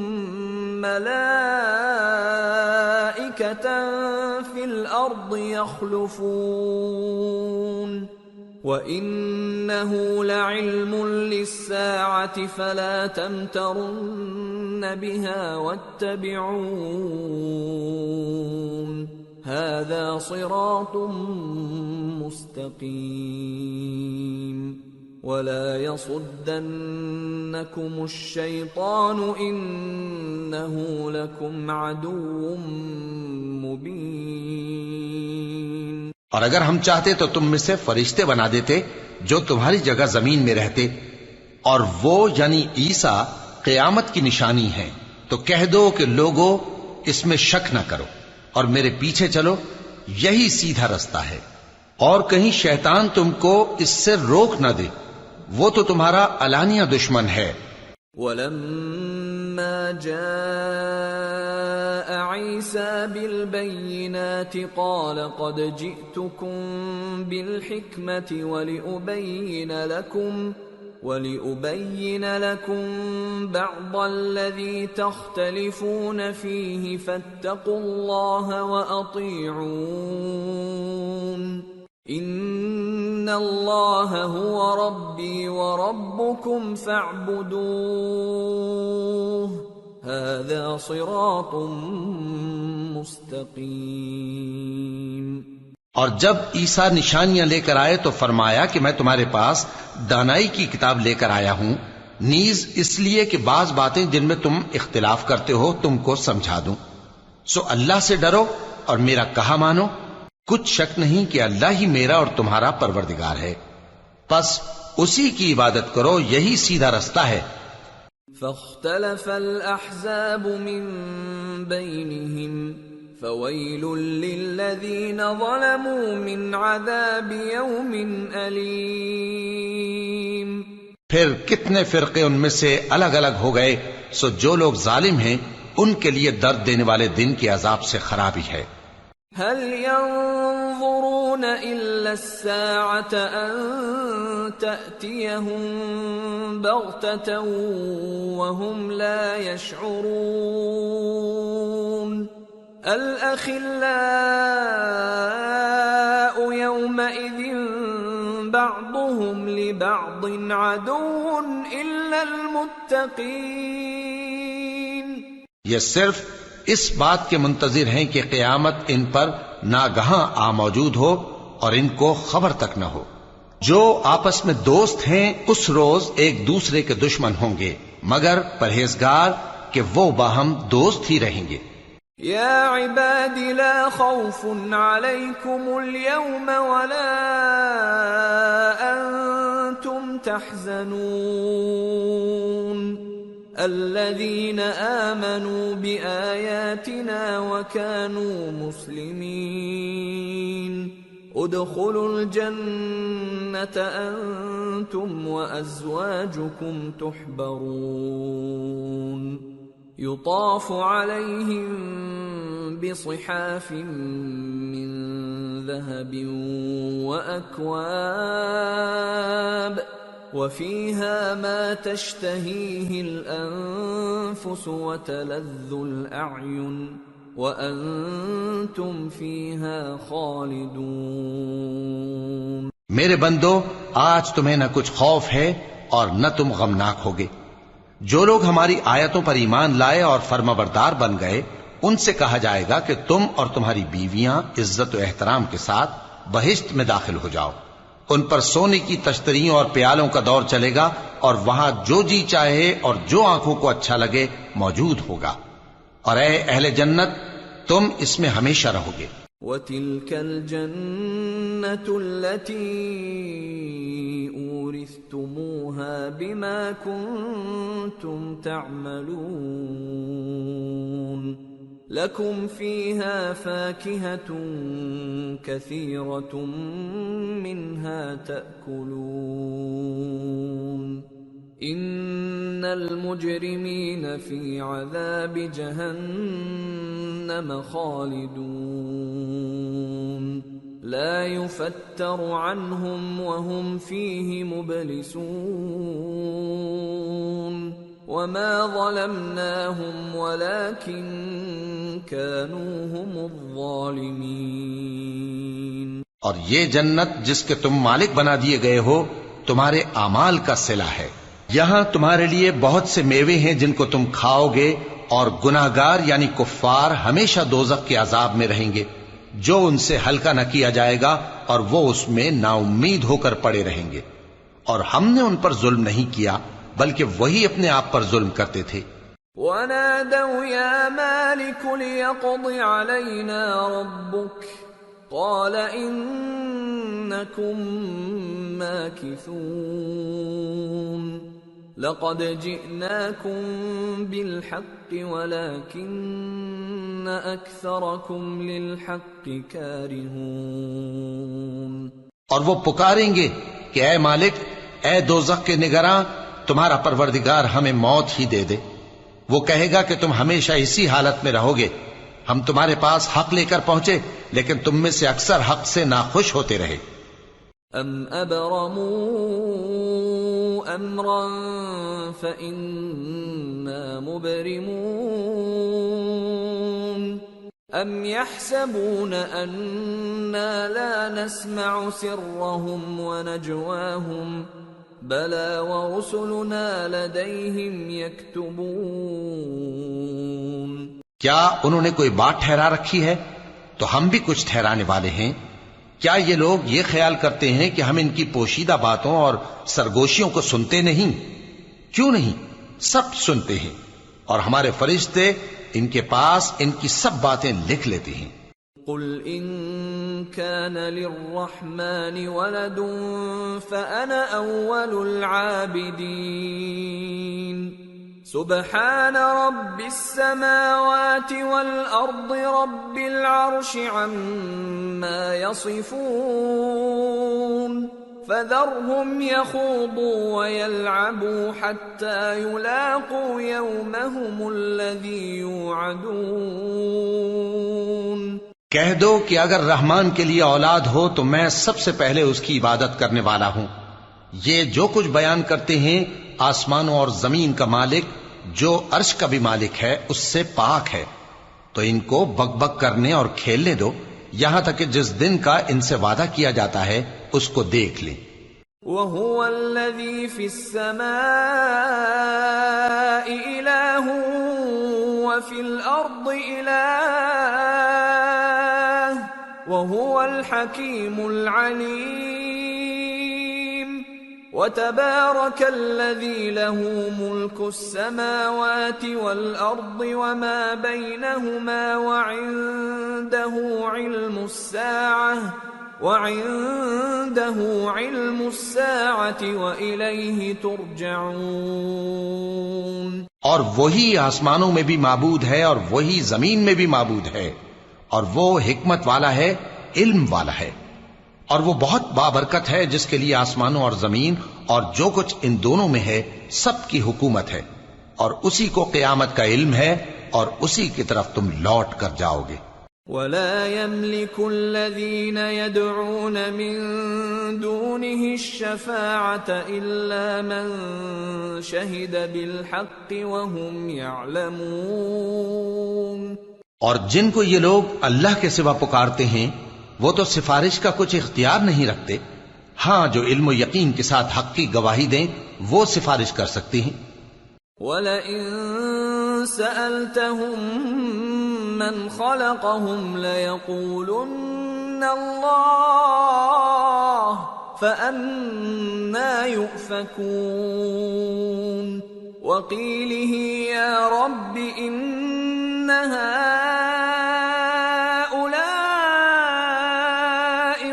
مَلَائِكَةً فِي الْأَرْضِ يَخْلُفُونَ وَإِنَّهُ لَعِلْمٌ لِلسَّاعَةِ فَلَا تَمْتَرُنَّ بِهَا وَاتَّبِعُونِ هَذَا صِرَاطٌ مُسْتَقِيمٌ وَلَا يَصُدَّنَّكُمُ الشَّيْطَانُ إِنَّهُ لَكُمْ عَدُوٌّ مُبِينٌ۔ اور اگر ہم چاہتے تو تم میں سے فرشتے بنا دیتے جو تمہاری جگہ زمین میں رہتے، اور وہ یعنی عیسیٰ قیامت کی نشانی ہے، تو کہہ دو کہ لوگوں اس میں شک نہ کرو اور میرے پیچھے چلو، یہی سیدھا رستہ ہے، اور کہیں شیطان تم کو اس سے روک نہ دے، وہ تو تمہارا علانیہ دشمن ہے۔ وَلَمَّا فلما جاء عيسى بالبينات قال قد جئتكم بالحكمة ولأبين لكم بعض الذي تختلفون فيه فاتقوا الله وأطيعون إن الله هو ربي وربكم فاعبدوه هذا صراط مستقيم۔ اور جب عیسیٰ نشانیاں لے کر آئے تو فرمایا کہ میں تمہارے پاس دانائی کی کتاب لے کر آیا ہوں، نیز اس لیے کہ بعض باتیں جن میں تم اختلاف کرتے ہو تم کو سمجھا دوں۔ سو اللہ سے ڈرو اور میرا کہا مانو، کچھ شک نہیں کہ اللہ ہی میرا اور تمہارا پروردگار ہے، پس اسی کی عبادت کرو، یہی سیدھا رستہ ہے۔ فاختلف الأحزاب من بينهم فويل للذين ظلموا من عذاب يوم أليم۔ پھر کتنے فرقے ان میں سے الگ الگ ہو گئے، سو جو لوگ ظالم ہیں ان کے لیے درد دینے والے دن کے عذاب سے خرابی ہے۔ هل ينظرون إلا الساعة أن تأتيهم بغتة وهم لا يشعرون الأخلاء يومئذ بعضهم لبعض عدو إلا المتقين۔ یہ صرف اس بات کے منتظر ہیں کہ قیامت ان پر ناگہاں آ موجود ہو اور ان کو خبر تک نہ ہو۔ جو آپس میں دوست ہیں اس روز ایک دوسرے کے دشمن ہوں گے، مگر پرہیزگار کہ وہ باہم دوست ہی رہیں گے۔ یا عباد لا خوف علیکم اليوم ولا انتم تحزنون الذين آمنوا بآياتنا وكانوا مسلمين ادخلوا الجنة أنتم وأزواجكم تحبرون يطاف عليهم بصحاف من ذهب وأكواب وفيها ما تشتهيه الأنفس وتلذ الأعين وأنتم فيها خالدون۔ میرے بندو، آج تمہیں نہ کچھ خوف ہے اور نہ تم غمناک ہوگے۔ جو لوگ ہماری آیتوں پر ایمان لائے اور فرمانبردار بن گئے ان سے کہا جائے گا کہ تم اور تمہاری بیویاں عزت و احترام کے ساتھ بہشت میں داخل ہو جاؤ۔ ان پر سونے کی تشتریوں اور پیالوں کا دور چلے گا اور وہاں جو جی چاہے اور جو آنکھوں کو اچھا لگے موجود ہوگا، اور اے اہل جنت تم اس میں ہمیشہ رہو گے۔ وَتِلْكَ الْجَنَّةُ الَّتِي أُورِثْتُمُوهَا بِمَا كُنْتُمْ تَعْمَلُونَ لَكُمْ فِيهَا فَاكِهَةٌ كَثِيرَةٌ مِنْهَا تَأْكُلُونَ إِنَّ الْمُجْرِمِينَ فِي عَذَابِ جَهَنَّمَ خَالِدُونَ لَا يُفَتَّرُ عَنْهُمْ وَهُمْ فِيهِ مُبْلِسُونَ وَمَا ظَلَمْنَاهُمْ وَلَكِنْ كَانُوا هُمُ الظَّالِمِينَ۔ اور یہ جنت جس کے تم مالک بنا دیے گئے ہو تمہارے اعمال کا صلہ ہے۔ یہاں تمہارے لیے بہت سے میوے ہیں جن کو تم کھاؤ گے، اور گناہگار یعنی کفار ہمیشہ دوزخ کے عذاب میں رہیں گے جو ان سے ہلکا نہ کیا جائے گا، اور وہ اس میں نا امید ہو کر پڑے رہیں گے۔ اور ہم نے ان پر ظلم نہیں کیا بلکہ وہی اپنے آپ پر ظلم کرتے تھے۔ وَنَادَوْا يَا مَالِكُ لِيَقْضِ عَلَيْنَا رَبُّكَ قَالَ إِنَّكُمْ مَاكِثُونَ لَقَدْ جِئْنَاكُمْ بِالْحَقِّ وَلَكِنَّ أَكْثَرَكُمْ لِلْحَقِّ كَارِهُونَ۔ اور وہ پکاریں گے کہ اے مالک، اے دوزخ کے نگراں، تمہارا پروردگار ہمیں موت ہی دے دے، وہ کہے گا کہ تم ہمیشہ اسی حالت میں رہو گے، ہم تمہارے پاس حق لے کر پہنچے لیکن تم میں سے اکثر حق سے ناخوش ہوتے رہے۔ ام ابرموا امرا فإنا مبرمون ام يحسبون أنا لا نسمع سرهم ونجواهم بلى ورسلنا لديهم يكتبون۔ کیا انہوں نے کوئی بات ٹھہرا رکھی ہے؟ تو ہم بھی کچھ ٹھہرانے والے ہیں۔ کیا یہ لوگ یہ خیال کرتے ہیں کہ ہم ان کی پوشیدہ باتوں اور سرگوشیوں کو سنتے نہیں؟ کیوں نہیں، سب سنتے ہیں، اور ہمارے فرشتے ان کے پاس ان کی سب باتیں لکھ لیتے ہیں۔ قل ان كان للرحمن ولد فأنا أول العابدين سبحان رب السماوات والأرض رب العرش عما يصفون فذرهم يخوضوا ويلعبوا حتى يلاقوا يومهم الذي يوعدون۔ کہہ دو کہ اگر رحمان کے لیے اولاد ہو تو میں سب سے پہلے اس کی عبادت کرنے والا ہوں۔ یہ جو کچھ بیان کرتے ہیں آسمانوں اور زمین کا مالک جو عرش کا بھی مالک ہے اس سے پاک ہے، تو ان کو بک بک کرنے اور کھیلنے دو یہاں تک کہ جس دن کا ان سے وعدہ کیا جاتا ہے اس کو دیکھ لیں۔ وَهُوَ الَّذِي فِي السَّمَاءِ إِلَٰهٌ وَفِي الْأَرْضِ إِلَٰهٌ وَهُوَ الْحَكِيمُ الْعَلِيمُ۔ وَتَبَارَكَ الَّذِي لَهُ مُلْكُ السَّمَاوَاتِ وَالْأَرْضِ وَمَا بَيْنَهُمَا وَعِندَهُ عِلْمُ السَّاعَةِ وَإِلَيْهِ تُرْجَعُونَ۔ اور وہی آسمانوں میں بھی معبود ہے اور وہی زمین میں بھی معبود ہے، اور وہ حکمت والا ہے، علم والا ہے، اور وہ بہت بابرکت ہے جس کے لیے آسمانوں اور زمین اور جو کچھ ان دونوں میں ہے سب کی حکومت ہے، اور اسی کو قیامت کا علم ہے اور اسی کی طرف تم لوٹ کر جاؤ گے۔ وَلَا يَمْلِكُ الَّذِينَ يَدْعُونَ مِن دُونِهِ الشَّفَاعَةَ إِلَّا مَن شَهِدَ بِالْحَقِّ وَهُمْ يَعْلَمُونَ۔ اور جن کو یہ لوگ اللہ کے سوا پکارتے ہیں وہ تو سفارش کا کچھ اختیار نہیں رکھتے، ہاں جو علم و یقین کے ساتھ حق کی گواہی دیں وہ سفارش کر سکتے ہیں۔ وَلَئِن سَأَلْتَهُم مَّنْ خَلَقَهُمْ لَيَقُولُنَّ اللَّهُ فَأَنَّىٰ يُؤْفَكُونَ۔ وَقِيلِهِ يَا رَبِّ إِنَّ هَٰؤُلَاءِ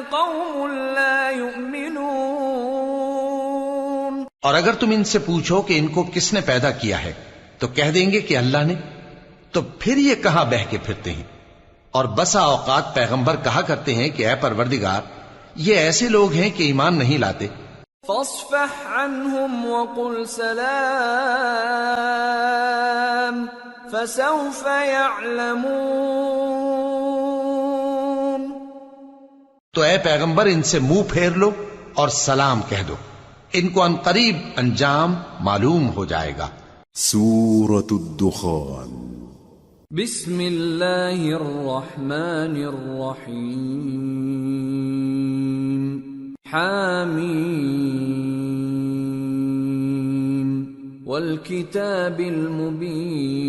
قَوْمٌ لَّا يُؤْمِنُونَ۔ اور اگر تم ان سے پوچھو کہ ان کو کس نے پیدا کیا ہے تو کہہ دیں گے کہ اللہ نے، تو پھر یہ کہاں بہہ کے پھرتے ہیں۔ اور بسا اوقات پیغمبر کہا کرتے ہیں کہ اے پروردگار یہ ایسے لوگ ہیں کہ ایمان نہیں لاتے۔ فاصفح عنهم وقل سلام فسوف يعلمون۔ تو اے پیغمبر ان سے منہ پھیر لو اور سلام کہہ دو، ان کو ان قریب انجام معلوم ہو جائے گا۔ سورة الدخان۔ بسم اللہ الرحمن الرحیم۔ حامیم والکتاب المبین۔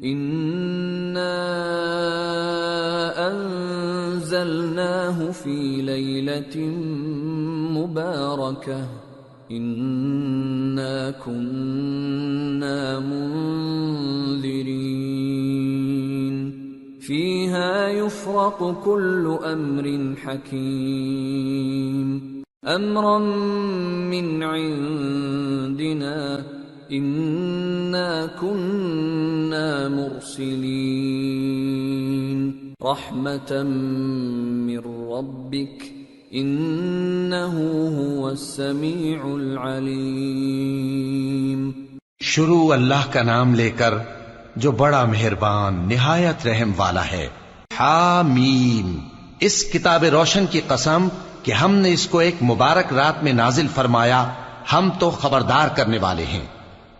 انا انزلناه فی لیلۃ مبارکہ انا كنا منذرين فيها يفرق كل امر حكيم امرا من عندنا انا كنا مرسلين رحمة من ربك انه هو السميع العليم۔ شروع اللہ کا نام لے کر جو بڑا مہربان نہایت رحم والا ہے۔ حامیم، اس کتاب روشن کی قسم کہ ہم نے اس کو ایک مبارک رات میں نازل فرمایا، ہم تو خبردار کرنے والے ہیں۔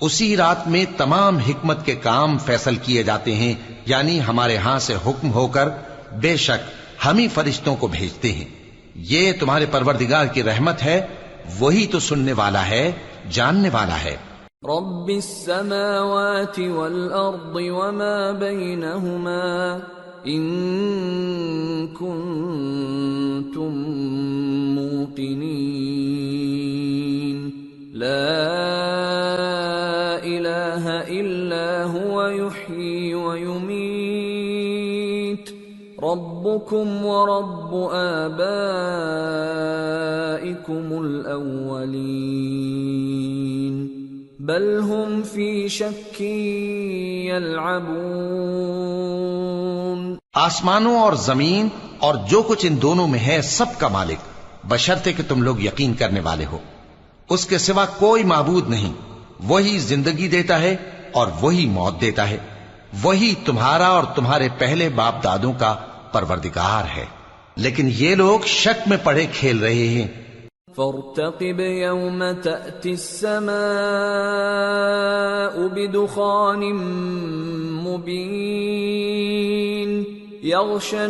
اسی رات میں تمام حکمت کے کام فیصل کیے جاتے ہیں، یعنی ہمارے ہاں سے حکم ہو کر بے شک ہم ہی فرشتوں کو بھیجتے ہیں۔ یہ تمہارے پروردگار کی رحمت ہے، وہی تو سننے والا ہے، جاننے والا ہے۔ رب السماوات والأرض وما بينهما إن كنتم موقنين لا إله إلا هو يحيي ويميت ربكم ورب آبائكم الأولين بل هم في شك يلعبون۔ آسمانوں اور زمین اور جو کچھ ان دونوں میں ہے سب کا مالک، بشرطے کہ تم لوگ یقین کرنے والے ہو۔ اس کے سوا کوئی معبود نہیں، وہی زندگی دیتا ہے اور وہی موت دیتا ہے، وہی تمہارا اور تمہارے پہلے باپ دادوں کا پروردگار ہے، لیکن یہ لوگ شک میں پڑے کھیل رہے ہیں۔ فارتقب يوم تأتي السماء بدخان مبين يغشى الناس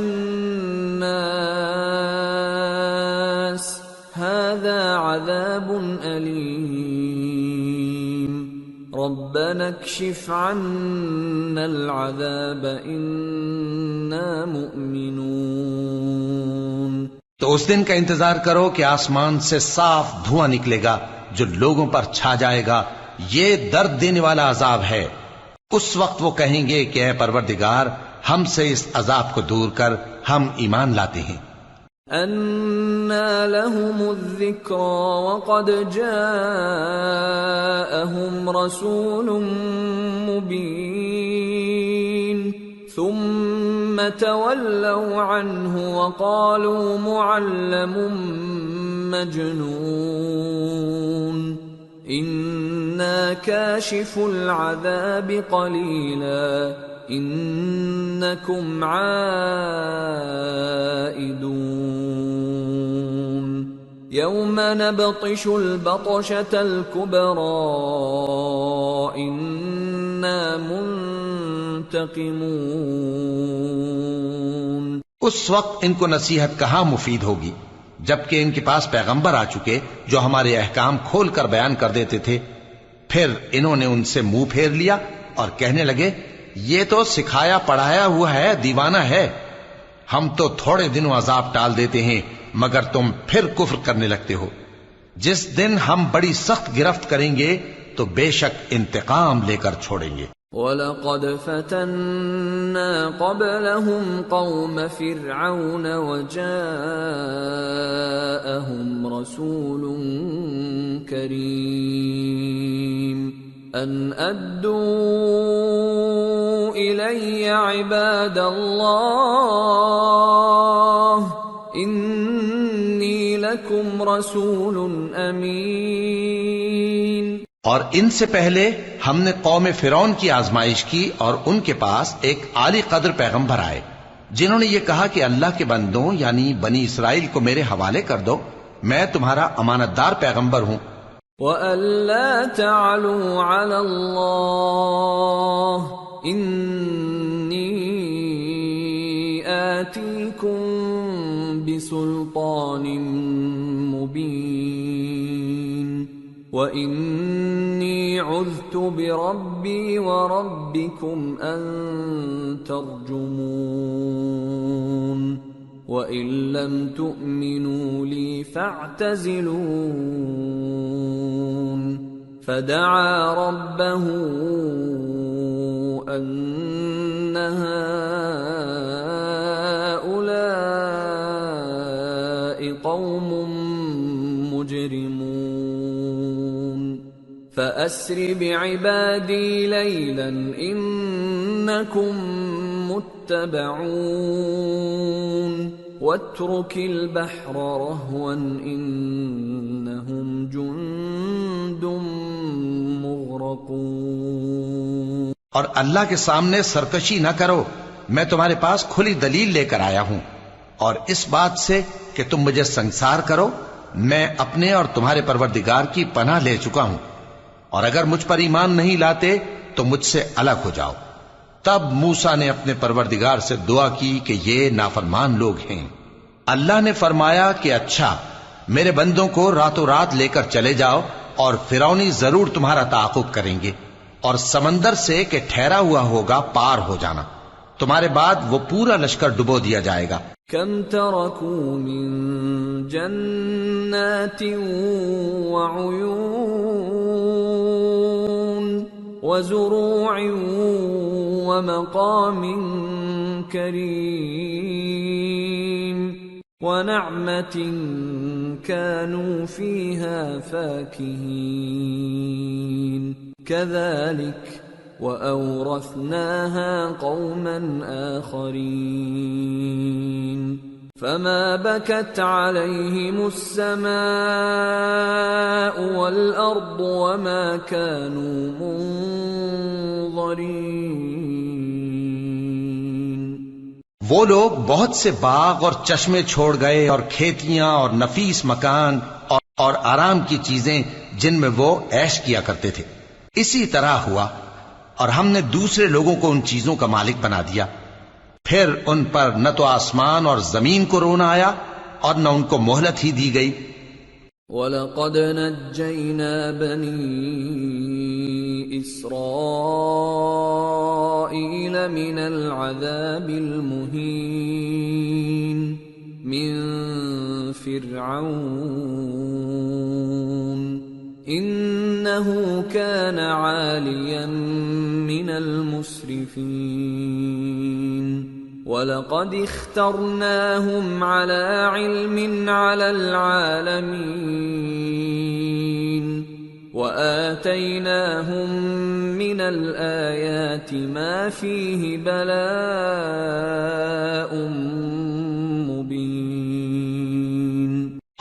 هذا عذاب أليم ربنا اكشف عنا العذاب إنا مؤمنون۔ تو اس دن کا انتظار کرو کہ آسمان سے صاف دھواں نکلے گا جو لوگوں پر چھا جائے گا، یہ درد دینے والا عذاب ہے۔ اس وقت وہ کہیں گے کہ اے پروردگار، ہم سے اس عذاب کو دور کر، ہم ایمان لاتے ہیں۔ أَنَّى لَهُمُ الذِّكْرَى وَقَدْ جَاءَهُمْ رَسُولٌ مُبِينٌ ثُمَّ تَوَلَّوْا عَنْهُ وَقَالُوا مُعَلَّمٌ مَجْنُونٌ إِنَّا كَاشِفُو الْعَذَابِ قَلِيلًا إِنَّكُمْ عَائِدُونَ يَوْمَ نَبْطِشُ الْبَطْشَةَ الْكُبْرَى إِنَّا منتقمون۔ اس وقت ان کو نصیحت کہاں مفید ہوگی، جبکہ ان کے پاس پیغمبر آ چکے جو ہمارے احکام کھول کر بیان کر دیتے تھے۔ پھر انہوں نے ان سے منہ پھیر لیا اور کہنے لگے، یہ تو سکھایا پڑھایا ہوا ہے، دیوانہ ہے، ہم تو تھوڑے دنوں عذاب ٹال دیتے ہیں مگر تم پھر کفر کرنے لگتے ہو۔ جس دن ہم بڑی سخت گرفت کریں گے تو بے شک انتقام لے کر چھوڑیں گے۔ وَلَقَدْ فَتَنَّا قَبْلَهُمْ قَوْمَ فِرْعَوْنَ وَجَاءَهُمْ رَسُولٌ كَرِيمٌ أَنْ أَدُّوا إِلَيَّ عِبَادَ اللَّهِ إِنِّي لَكُمْ رَسُولٌ أَمِينٌ۔ اور ان سے پہلے ہم نے قوم فرعون کی آزمائش کی اور ان کے پاس ایک عالی قدر پیغمبر آئے جنہوں نے یہ کہا کہ اللہ کے بندوں یعنی بنی اسرائیل کو میرے حوالے کر دو، میں تمہارا امانت دار پیغمبر ہوں۔ وَأَلَّا تَعْلُوا عَلَى اللَّهِ إِنِّي آتِيكُمْ بِسُلْطَانٍ مُبِينٍ وَإِنِّي عُذْتُ بِرَبِّي وَرَبِّكُمْ أَن تَرْجُمُونِ وَإِن لَّمْ تُؤْمِنُوا لِي فَاعْتَزِلُونِ فَدَعَا رَبَّهُ أَنَّ هَٰؤُلَاءِ قَوْمٌ مُجْرِمُونَ فَأَسْرِ بِعِبَادِي لَيْلًا إِنَّكُمْ مُتَّبَعُونَ وَاتْرُكِ الْبَحْرَ رَهْوًا إِنَّهُمْ جُندٌ مُغْرَقُونَ۔ اور اللہ کے سامنے سرکشی نہ کرو، میں تمہارے پاس کھلی دلیل لے کر آیا ہوں، اور اس بات سے کہ تم مجھے سنسار کرو میں اپنے اور تمہارے پروردگار کی پناہ لے چکا ہوں، اور اگر مجھ پر ایمان نہیں لاتے تو مجھ سے الگ ہو جاؤ۔ تب موسیٰ نے اپنے پروردگار سے دعا کی کہ یہ نافرمان لوگ ہیں۔ اللہ نے فرمایا کہ اچھا، میرے بندوں کو راتوں رات لے کر چلے جاؤ، اور فرعونی ضرور تمہارا تعاقب کریں گے، اور سمندر سے کہ ٹھہرا ہوا ہوگا پار ہو جانا، تمہارے بعد وہ پورا لشکر ڈبو دیا جائے گا۔ کم ترکوا من جنات وعیون وزروع ومقام کریم ونعمة كانوا فيها فاكهين كذلك وأورثناها قوما آخرين فما بكت عليهم السماء والأرض وما كانوا منظرين۔ وہ لوگ بہت سے باغ اور چشمے چھوڑ گئے، اور کھیتیاں اور نفیس مکان اور آرام کی چیزیں جن میں وہ عیش کیا کرتے تھے۔ اسی طرح ہوا، اور ہم نے دوسرے لوگوں کو ان چیزوں کا مالک بنا دیا، پھر ان پر نہ تو آسمان اور زمین کو رونا آیا اور نہ ان کو مہلت ہی دی گئی۔ وَلَقَدْ نَجَّيْنَا بَنِي إِسْرَائِيلَ مِنَ الْعَذَابِ الْمُهِينِ مِنْ فِرْعَوْنَ إِنَّهُ كَانَ عَالِيًا مِنَ الْمُسْرِفِينَ وَلَقَدِ اخْتَرْنَاهُمْ عَلَى عِلْمٍ عَلَى الْعَالَمِينَ وَآتَيْنَاهُمْ مِنَ الْآيَاتِ مَا فِيهِ بَلَاءٌ مُبِينٌ۔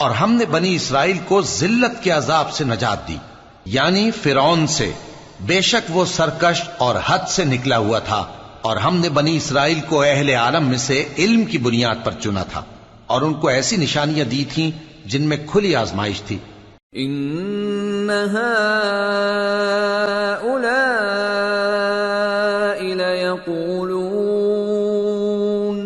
اور ہم نے بنی اسرائیل کو ذلت کے عذاب سے نجات دی، یعنی فرعون سے، بے شک وہ سرکش اور حد سے نکلا ہوا تھا، اور ہم نے بنی اسرائیل کو اہل عالم میں سے علم کی بنیاد پر چنا تھا، اور ان کو ایسی نشانیاں دی تھیں جن میں کھلی آزمائش تھی۔ ان هؤلاء ليقولون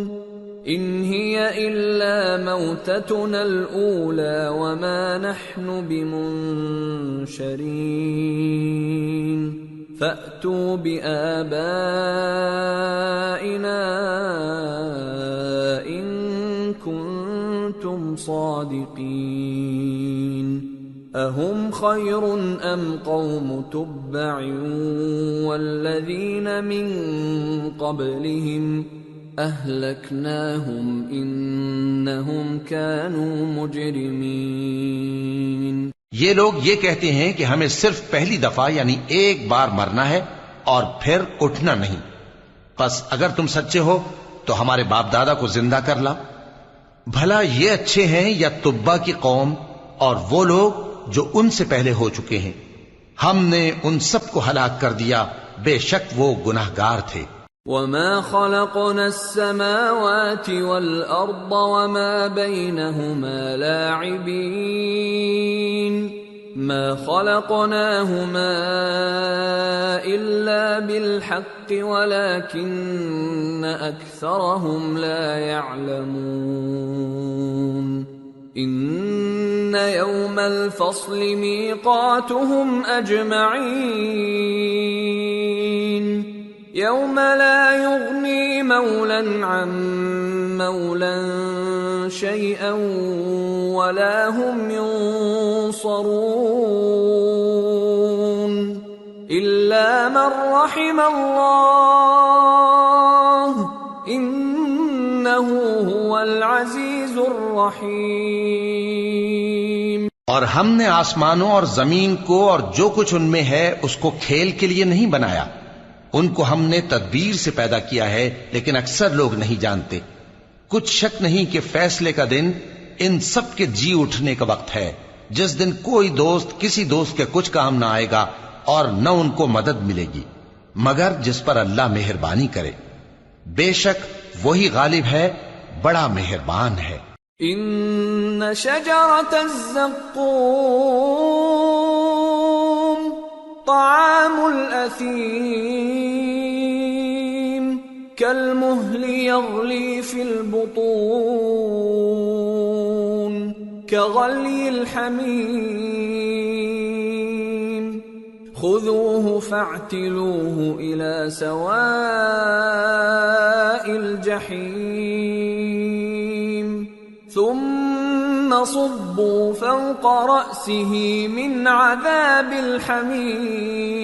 ان هي الا موتتنا الاولى وما نحن بمنشرين فأتوا بآبائنا إن كنتم صادقين أهم خير أم قوم تبع والذين من قبلهم أهلكناهم إنهم كانوا مجرمين۔ یہ لوگ یہ کہتے ہیں کہ ہمیں صرف پہلی دفعہ یعنی ایک بار مرنا ہے اور پھر اٹھنا نہیں، پس اگر تم سچے ہو تو ہمارے باپ دادا کو زندہ کر لا۔ بھلا یہ اچھے ہیں یا تبا کی قوم اور وہ لوگ جو ان سے پہلے ہو چکے ہیں؟ ہم نے ان سب کو ہلاک کر دیا، بے شک وہ گناہگار تھے۔ وَمَا خَلَقْنَا السَّمَاوَاتِ وَالْأَرْضَ وَمَا بَيْنَهُمَا لَاعِبِينَ مَا خَلَقْنَاهُمَا إِلَّا بِالْحَقِّ وَلَكِنَّ أَكْثَرَهُمْ لَا يَعْلَمُونَ إِنَّ يَوْمَ الْفَصْلِ مِيقَاتُهُمْ أَجْمَعِينَ يوم لا يغني مولا عن مولا شيئا ولا هم ينصرون إلا من رحم الله إنه هو العزيز الرحيم۔ اور ہم نے آسمانوں اور زمین کو اور جو کچھ ان میں ہے اس کو کھیل کے لیے نہیں بنایا، ان کو ہم نے تدبیر سے پیدا کیا ہے، لیکن اکثر لوگ نہیں جانتے۔ کچھ شک نہیں کہ فیصلے کا دن ان سب کے جی اٹھنے کا وقت ہے، جس دن کوئی دوست کسی دوست کے کچھ کام نہ آئے گا اور نہ ان کو مدد ملے گی۔ مگر جس پر اللہ مہربانی کرے، بے شک وہی غالب ہے، بڑا مہربان ہے۔ ان شجرۃ الزقوم طعام الاثیم كالمهل يغلي في البطون كغلي الحميم خذوه فاعتلوه إلى سواء الجحيم ثم صبوا فوق رأسه من عذاب الحميم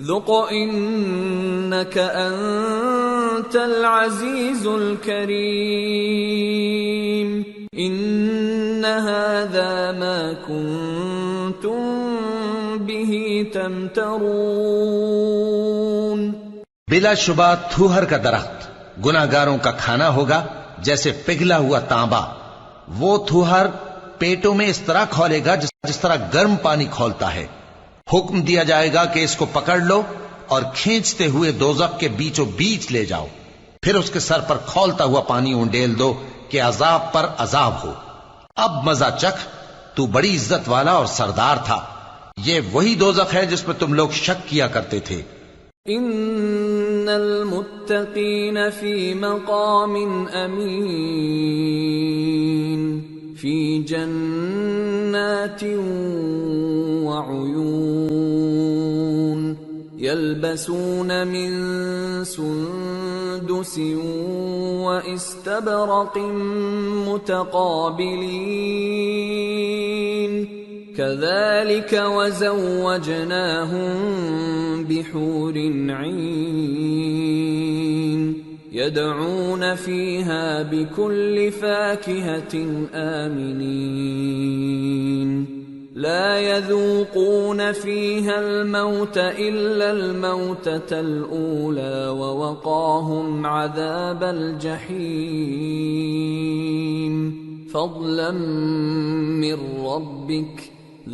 ذق إنك أنت العزيز الكريم إن هذا ما كنتم به تمترون۔ بلا شبہ تھوہر کا درخت گناہگاروں کا کھانا ہوگا، جیسے پگھلا ہوا تانبا۔ وہ تھوہر پیٹوں میں اس طرح کھولے گا جس طرح گرم پانی کھولتا ہے۔ حکم دیا جائے گا کہ اس کو پکڑ لو اور کھینچتے ہوئے دوزخ کے بیچوں بیچ لے جاؤ، پھر اس کے سر پر کھولتا ہوا پانی اونڈیل دو کہ عذاب پر عذاب ہو۔ اب مزہ چکھ، تو بڑی عزت والا اور سردار تھا۔ یہ وہی دوزخ ہے جس میں تم لوگ شک کیا کرتے تھے۔ ان المتقین فی مقام امین فی جنات وعیون یلبسون من سندس واستبرق متقابلین كذلك وزوجناهم بحور عين يدعون فيها بكل فاكهة آمنين لا يذوقون فيها الموت إلا الموتة الأولى ووقاهم عذاب الجحيم فضلا من ربك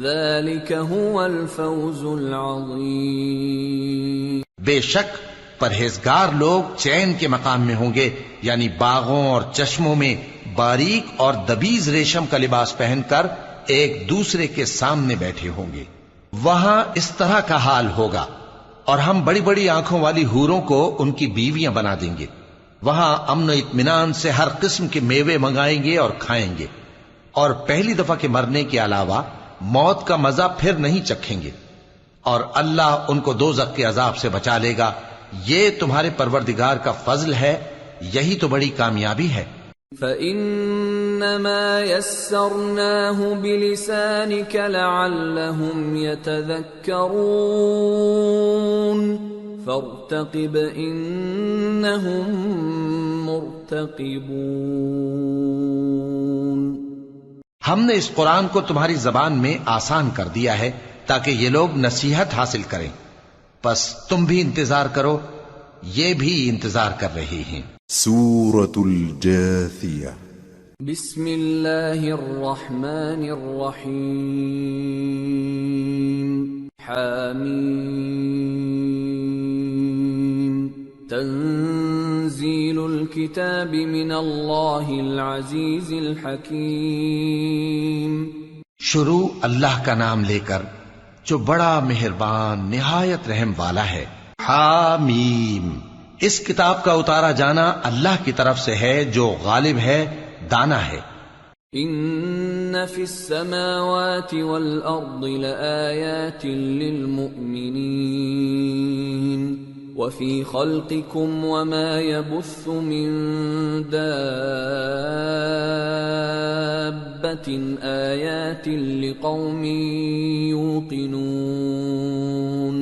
ذلك هو الفوز العظیم۔ بے شک پرہیزگار لوگ چین کے مقام میں ہوں گے، یعنی باغوں اور چشموں میں باریک اور دبیز ریشم کا لباس پہن کر ایک دوسرے کے سامنے بیٹھے ہوں گے۔ وہاں اس طرح کا حال ہوگا، اور ہم بڑی بڑی آنکھوں والی حوروں کو ان کی بیویاں بنا دیں گے۔ وہاں امن و اطمینان سے ہر قسم کے میوے منگائیں گے اور کھائیں گے، اور پہلی دفعہ کے مرنے کے علاوہ موت کا مزہ پھر نہیں چکھیں گے، اور اللہ ان کو دوزخ کے عذاب سے بچا لے گا۔ یہ تمہارے پروردگار کا فضل ہے، یہی تو بڑی کامیابی ہے۔ فَإِنَّمَا يَسَّرْنَاهُ بِلِسَانِكَ لَعَلَّهُمْ يَتَذَكَّرُونَ فَارْتَقِبْ إِنَّهُمْ مُرْتَقِبُونَ۔ ہم نے اس قرآن کو تمہاری زبان میں آسان کر دیا ہے تاکہ یہ لوگ نصیحت حاصل کریں، پس تم بھی انتظار کرو، یہ بھی انتظار کر رہے ہیں۔ سورة الجاثیہ۔ بسم اللہ الرحمن الرحیم۔ حامیم تنزیل الکتاب من اللہ العزیز الحکیم۔ شروع اللہ کا نام لے کر جو بڑا مہربان نہایت رحم والا ہے۔ حامیم، اس کتاب کا اتارا جانا اللہ کی طرف سے ہے جو غالب ہے، دانا ہے۔ ان فی السماوات والارض لآیات للمؤمنین وفی خلقکم وما يبث من دابة آیات لقوم یوقنون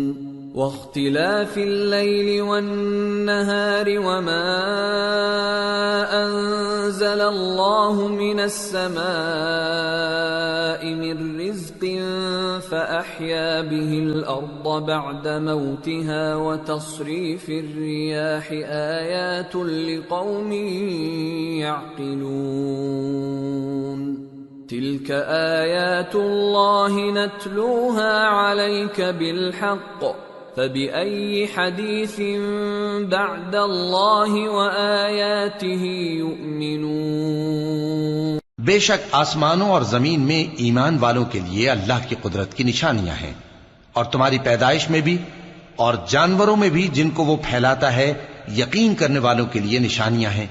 واختلاف الليل والنهار وما أنزل الله من السماء من رزق فأحيا به الأرض بعد موتها وتصريف الرياح آيات لقوم يعقلون تلك آيات الله نتلوها عليك بالحق فبأي حديث بعد الله وآياته يؤمنون۔ بے شک آسمانوں اور زمین میں ایمان والوں کے لیے اللہ کی قدرت کی نشانیاں ہیں، اور تمہاری پیدائش میں بھی اور جانوروں میں بھی جن کو وہ پھیلاتا ہے یقین کرنے والوں کے لیے نشانیاں ہیں،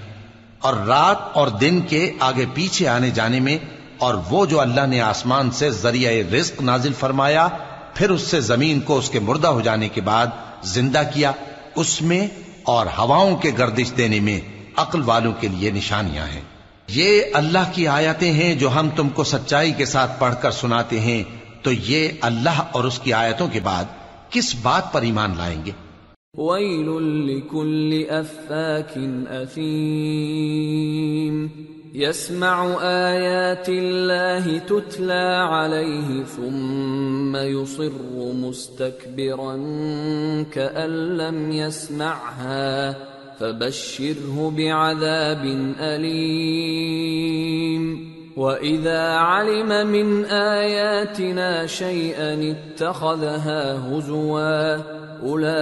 اور رات اور دن کے آگے پیچھے آنے جانے میں، اور وہ جو اللہ نے آسمان سے ذریعہ رزق نازل فرمایا پھر اس سے زمین کو اس کے مردہ ہو جانے کے بعد زندہ کیا، اس میں اور ہواؤں کے گردش دینے میں عقل والوں کے لیے نشانیاں ہیں۔ یہ اللہ کی آیتیں ہیں جو ہم تم کو سچائی کے ساتھ پڑھ کر سناتے ہیں، تو یہ اللہ اور اس کی آیتوں کے بعد کس بات پر ایمان لائیں گے؟ وَيْلٌ لِكُلِّ أَفَّاكٍ أَثِيمٍ يَسْمَعُ آيَاتِ اللَّهِ تُتْلَى عَلَيْهِ ثُمَّ يُصِرُّ مُسْتَكْبِرًا كَأَن لَّمْ يَسْمَعْهَا فَبَشِّرْهُ بِعَذَابٍ أَلِيمٍ وَإِذَا عَلِمَ مِنْ آيَاتِنَا شَيْئًا اتَّخَذَهَا هُزُوًا أُولَئِكَ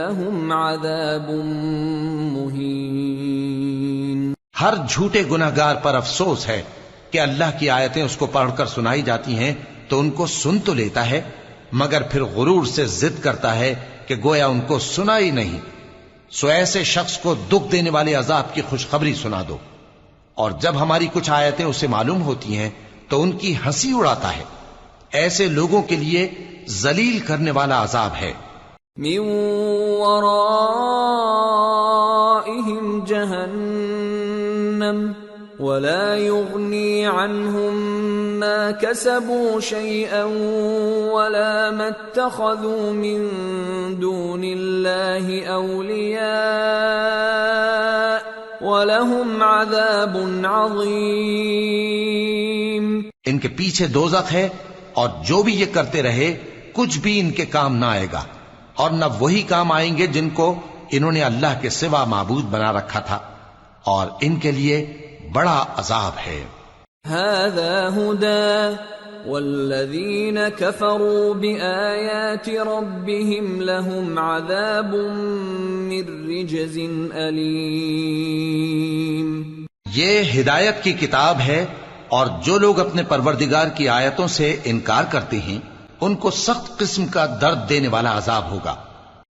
لَهُمْ عَذَابٌ مُهِينٌ۔ ہر جھوٹے گناہگار پر افسوس ہے کہ اللہ کی آیتیں اس کو پڑھ کر سنائی جاتی ہیں تو ان کو سن تو لیتا ہے، مگر پھر غرور سے ضد کرتا ہے کہ گویا ان کو سنا ہی نہیں۔ سو ایسے شخص کو دکھ دینے والے عذاب کی خوشخبری سنا دو، اور جب ہماری کچھ آیتیں اسے معلوم ہوتی ہیں تو ان کی ہنسی اڑاتا ہے۔ ایسے لوگوں کے لیے ذلیل کرنے والا عذاب ہے۔ من ورائهم جہنم ولا يغني عنهم ما كسبوا شيئا ولا ما اتخذوا من دون الله أولياء وَلَهُمْ عَذَابٌ عَظِيمٌ۔ ان کے پیچھے دوزخ ہے، اور جو بھی یہ کرتے رہے کچھ بھی ان کے کام نہ آئے گا، اور نہ وہی کام آئیں گے جن کو انہوں نے اللہ کے سوا معبود بنا رکھا تھا، اور ان کے لیے بڑا عذاب ہے۔ هَذَا هُدًى وَالَّذِينَ كَفَرُوا بِآيَاتِ رَبِّهِمْ لَهُمْ عَذَابٌ مِّن رِّجْزٍ أَلِيمٌ۔ یہ ہدایت کی کتاب ہے، اور جو لوگ اپنے پروردگار کی آیتوں سے انکار کرتے ہیں ان کو سخت قسم کا درد دینے والا عذاب ہوگا۔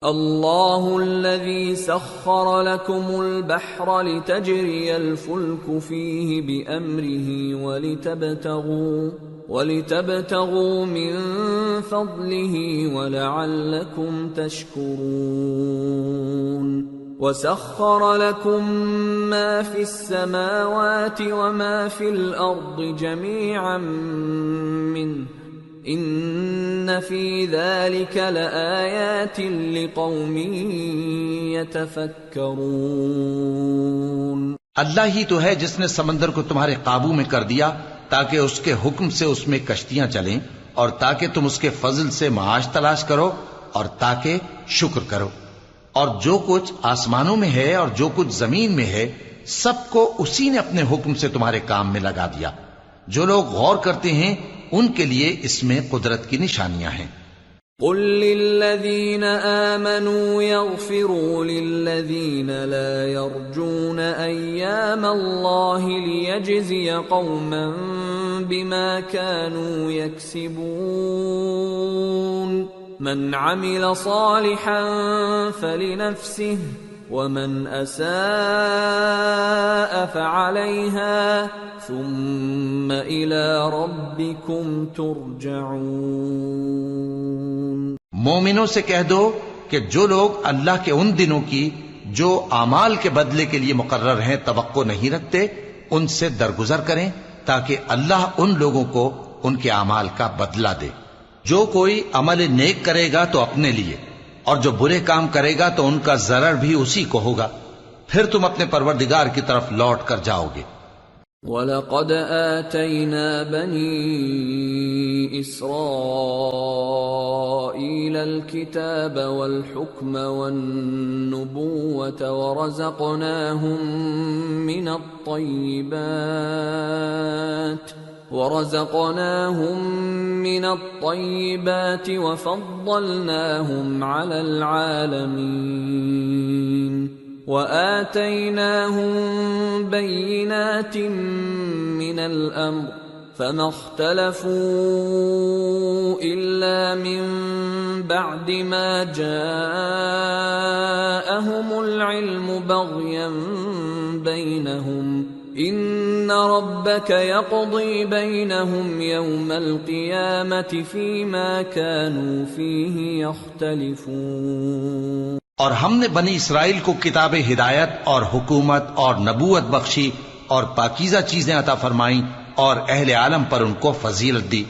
اللہ الذی سخر لکم البحر لتجری الفلک فیہ بأمرہ ولتبتغوا من فضلہ ولعلکم تشکرون۔ وَسَخَّرَ لَكُم مَّا فِي السَّمَاوَاتِ وَمَا فِي الْأَرْضِ جَمِيعًا مِّنْهُ إِنَّ فِي ذَلِكَ لَآيَاتٍ لِقَوْمٍ يَتَفَكَّرُونَ۔ اللہ ہی تو ہے جس نے سمندر کو تمہارے قابو میں کر دیا تاکہ اس کے حکم سے اس میں کشتیاں چلیں، اور تاکہ تم اس کے فضل سے معاش تلاش کرو، اور تاکہ شکر کرو۔ اور جو کچھ آسمانوں میں ہے اور جو کچھ زمین میں ہے سب کو اسی نے اپنے حکم سے تمہارے کام میں لگا دیا۔ جو لوگ غور کرتے ہیں ان کے لیے اس میں قدرت کی نشانیاں ہیں۔ قل للذین آمنوا یغفروا للذین لا یرجون ایام اللہ لیجزی قوما بما كانوا یکسبون۔ من عمل صالحا فلنفسه ومن اساء فعليها ثم الى ربكم ترجعون۔ مومنوں سے کہہ دو کہ جو لوگ اللہ کے ان دنوں کی جو اعمال کے بدلے کے لیے مقرر ہیں توقع نہیں رکھتے ان سے درگزر کریں تاکہ اللہ ان لوگوں کو ان کے اعمال کا بدلہ دے۔ جو کوئی عمل نیک کرے گا تو اپنے لیے، اور جو برے کام کرے گا تو ان کا ضرر بھی اسی کو ہوگا، پھر تم اپنے پروردگار کی طرف لوٹ کر جاؤ گے۔ وَلَقَدْ آتَيْنَا بَنِي إِسْرَائِيلَ الْكِتَابَ وَالْحُكْمَ وَالنُّبُوَّةَ وَرَزَقْنَاهُمْ مِنَ الطَّيِّبَاتِ ورزقناهم من الطيبات وفضلناهم على العالمين وآتيناهم بينات من الأمر فما اختلفوا إلا من بعد ما جاءهم العلم بغيا بينهم إن ربك يقضي بينهم يوم القيامة فيما كانوا فيه يختلفون۔ اور ہم نے بنی اسرائیل کو کتاب ہدایت اور حکومت اور نبوت بخشی اور پاکیزہ چیزیں عطا فرمائیں اور اہل عالم پر ان کو فضیلت دی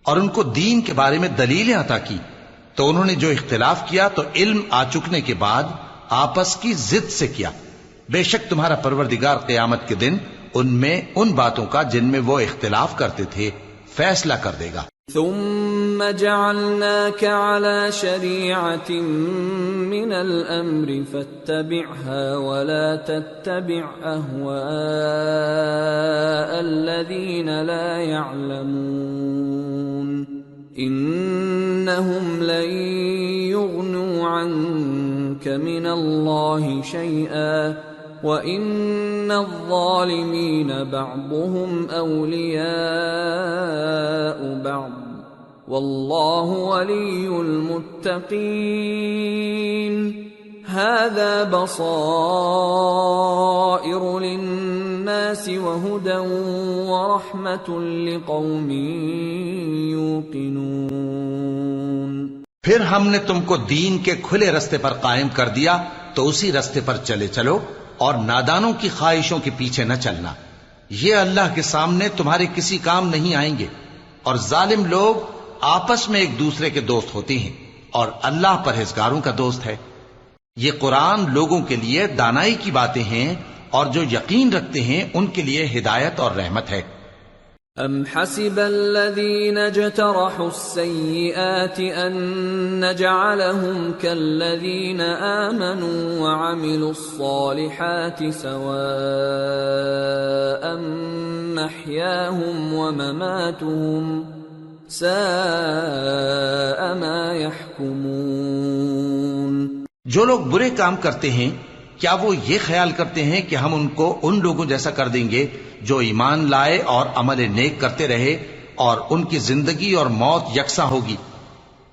اور ان کو دین کے بارے میں دلیلیں عطا کی، تو انہوں نے جو اختلاف کیا تو علم آ چکنے کے بعد آپس کی ضد سے کیا۔ بے شک تمہارا پروردگار قیامت کے دن ان میں ان باتوں کا جن میں وہ اختلاف کرتے تھے فیصلہ کر دے گا۔ ثم جعلناك على شريعة من الأمر فاتبعها ولا تتبع أهواء الذين لا يعلمون إنهم لن يغنوا عنك من الله شيئا وَإِنَّ الظَّالِمِينَ بَعْضُهُمْ أَوْلِيَاءُ بَعْضٍ وَاللَّهُ وَلِيُّ الْمُتَّقِينَ هَذَا بَصَائِرُ لِلنَّاسِ وَهُدًى وَرَحْمَةٌ لِقَوْمٍ يُوقِنُونَ۔ پھر ہم نے تم کو دین کے کھلے رستے پر قائم کر دیا تو اسی رستے پر چلے چلو اور نادانوں کی خواہشوں کے پیچھے نہ چلنا، یہ اللہ کے سامنے تمہارے کسی کام نہیں آئیں گے، اور ظالم لوگ آپس میں ایک دوسرے کے دوست ہوتے ہیں اور اللہ پرہیزگاروں کا دوست ہے۔ یہ قرآن لوگوں کے لیے دانائی کی باتیں ہیں اور جو یقین رکھتے ہیں ان کے لیے ہدایت اور رحمت ہے۔ أَمْ حَسِبَ الَّذِينَ اجْتَرَحُوا السَّيِّئَاتِ أَن نَّجْعَلَهُمْ كَالَّذِينَ آمَنُوا وَعَمِلُوا الصَّالِحَاتِ سَوَاءً مَّحْيَاهُمْ وَمَمَاتُهُمْ سَاءَ مَا يَحْكُمُونَ۔ جو لوگ برے کام کرتے ہیں کیا وہ یہ خیال کرتے ہیں کہ ہم ان کو ان لوگوں جیسا کر دیں گے جو ایمان لائے اور عمل نیک کرتے رہے اور ان کی زندگی اور موت یکساں ہوگی؟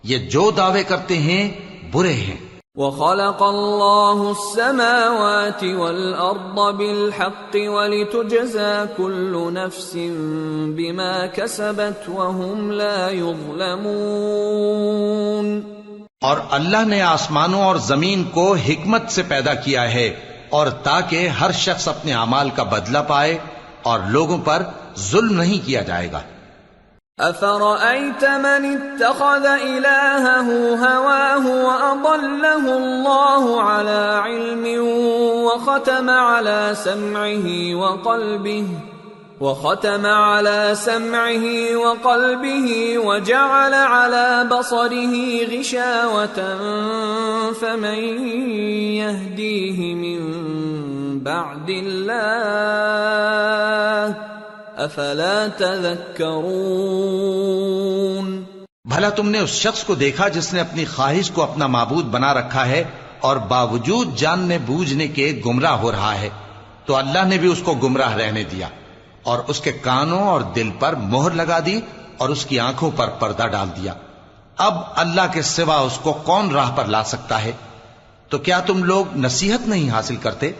یہ جو دعوے کرتے ہیں برے ہیں۔ وَخَلَقَ اللَّهُ السَّمَاوَاتِ وَالْأَرْضَ بِالْحَقِّ وَلِتُجْزَى كُلُّ نَفْسٍ بِمَا كَسَبَتْ وَهُمْ لَا يُظْلَمُونَ۔ اور اللہ نے آسمانوں اور زمین کو حکمت سے پیدا کیا ہے اور تاکہ ہر شخص اپنے اعمال کا بدلہ پائے اور لوگوں پر ظلم نہیں کیا جائے گا۔ أَفَرَأَيْتَ مَنِ اتَّخَذَ إِلَٰهَهُ هَوَاهُ وَأَضَلَّهُ اللَّهُ عَلَىٰ عِلْمٍ وَخَتَمَ عَلَىٰ سَمْعِهِ وَقَلْبِهِ وَجَعَلَ عَلَىٰ بَصَرِهِ غِشَاوَةً فَمَن يَهْدِيهِ مِن بَعْدِ اللَّهِ أَفَلَا تَذَكَّرُونَ۔ بھلا تم نے اس شخص کو دیکھا جس نے اپنی خواہش کو اپنا معبود بنا رکھا ہے اور باوجود جاننے بوجھنے کے گمراہ ہو رہا ہے، تو اللہ نے بھی اس کو گمراہ رہنے دیا اور اس کے کانوں اور دل پر مہر لگا دی اور اس کی آنکھوں پر پردہ ڈال دیا۔ اب اللہ کے سوا اس کو کون راہ پر لا سکتا ہے؟ تو کیا تم لوگ نصیحت نہیں حاصل کرتے؟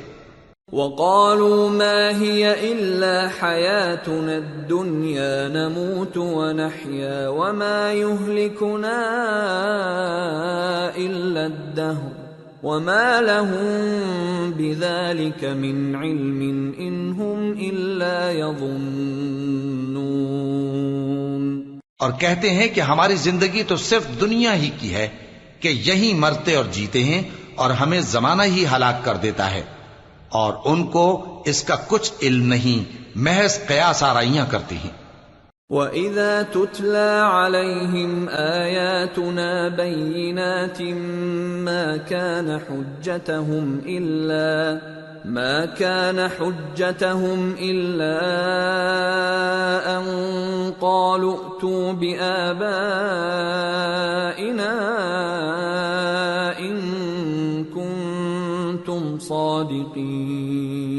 وَقَالُوا مَا هِيَ إِلَّا حَيَاتُنَا الدُّنْيَا نَمُوتُ وَنَحْيَا وَمَا يُهْلِكُنَا إِلَّا الدَّهْرُ وَمَا لَهُم بِذَلِكَ مِنْ عِلْمٍ إِنْ هُمْ إِلَّا يَظُنُّونَ۔ اور کہتے ہیں کہ ہماری زندگی تو صرف دنیا ہی کی ہے کہ یہی مرتے اور جیتے ہیں اور ہمیں زمانہ ہی ہلاک کر دیتا ہے، اور ان کو اس کا کچھ علم نہیں، محض قیاس آرائیاں کرتی ہیں۔ وَإِذَا تُتْلَى عَلَيْهِمْ آيَاتُنَا بَيِّنَاتٍ مَا كَانَ حُجَّتَهُمْ ما كان حجتهم إلا أن قالوا ائتوا بآبائنا إن كنتم صادقين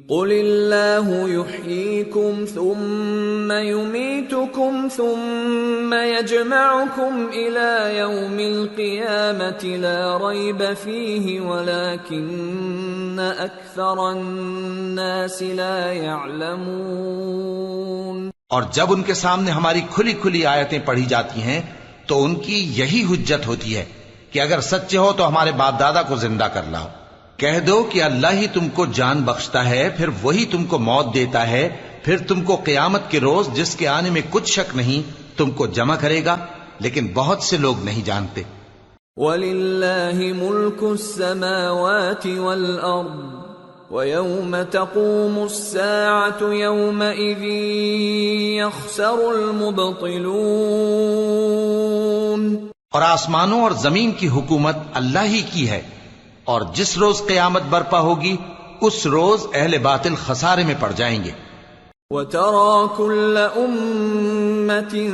قل الله يحييكم ثم يميتكم ثم يجمعكم إلى يوم القيامة لا ريب فيه ولكن أكثر الناس لا يعلمون۔ اور جب ان کے سامنے ہماری کھلی کھلی آیتیں پڑھی جاتی ہیں تو ان کی یہی حجت ہوتی ہے کہ اگر سچے ہو تو ہمارے باپ دادا کو زندہ کر لاؤ۔ کہہ دو کہ اللہ ہی تم کو جان بخشتا ہے، پھر وہی تم کو موت دیتا ہے، پھر تم کو قیامت کے روز جس کے آنے میں کچھ شک نہیں تم کو جمع کرے گا، لیکن بہت سے لوگ نہیں جانتے۔ وَلِلَّهِ مُلْكُ السَّمَاوَاتِ وَالْأَرْضِ وَيَوْمَ تَقُومُ السَّاعَةُ يَوْمَئِذٍ يَخْسَرُ الْمُبْطِلُونَ۔ اور آسمانوں اور زمین کی حکومت اللہ ہی کی ہے، اور جس روز قیامت برپا ہوگی اس روز اہل باطل خسارے میں پڑ جائیں گے۔ وَتَرَى كُلَّ أُمَّةٍ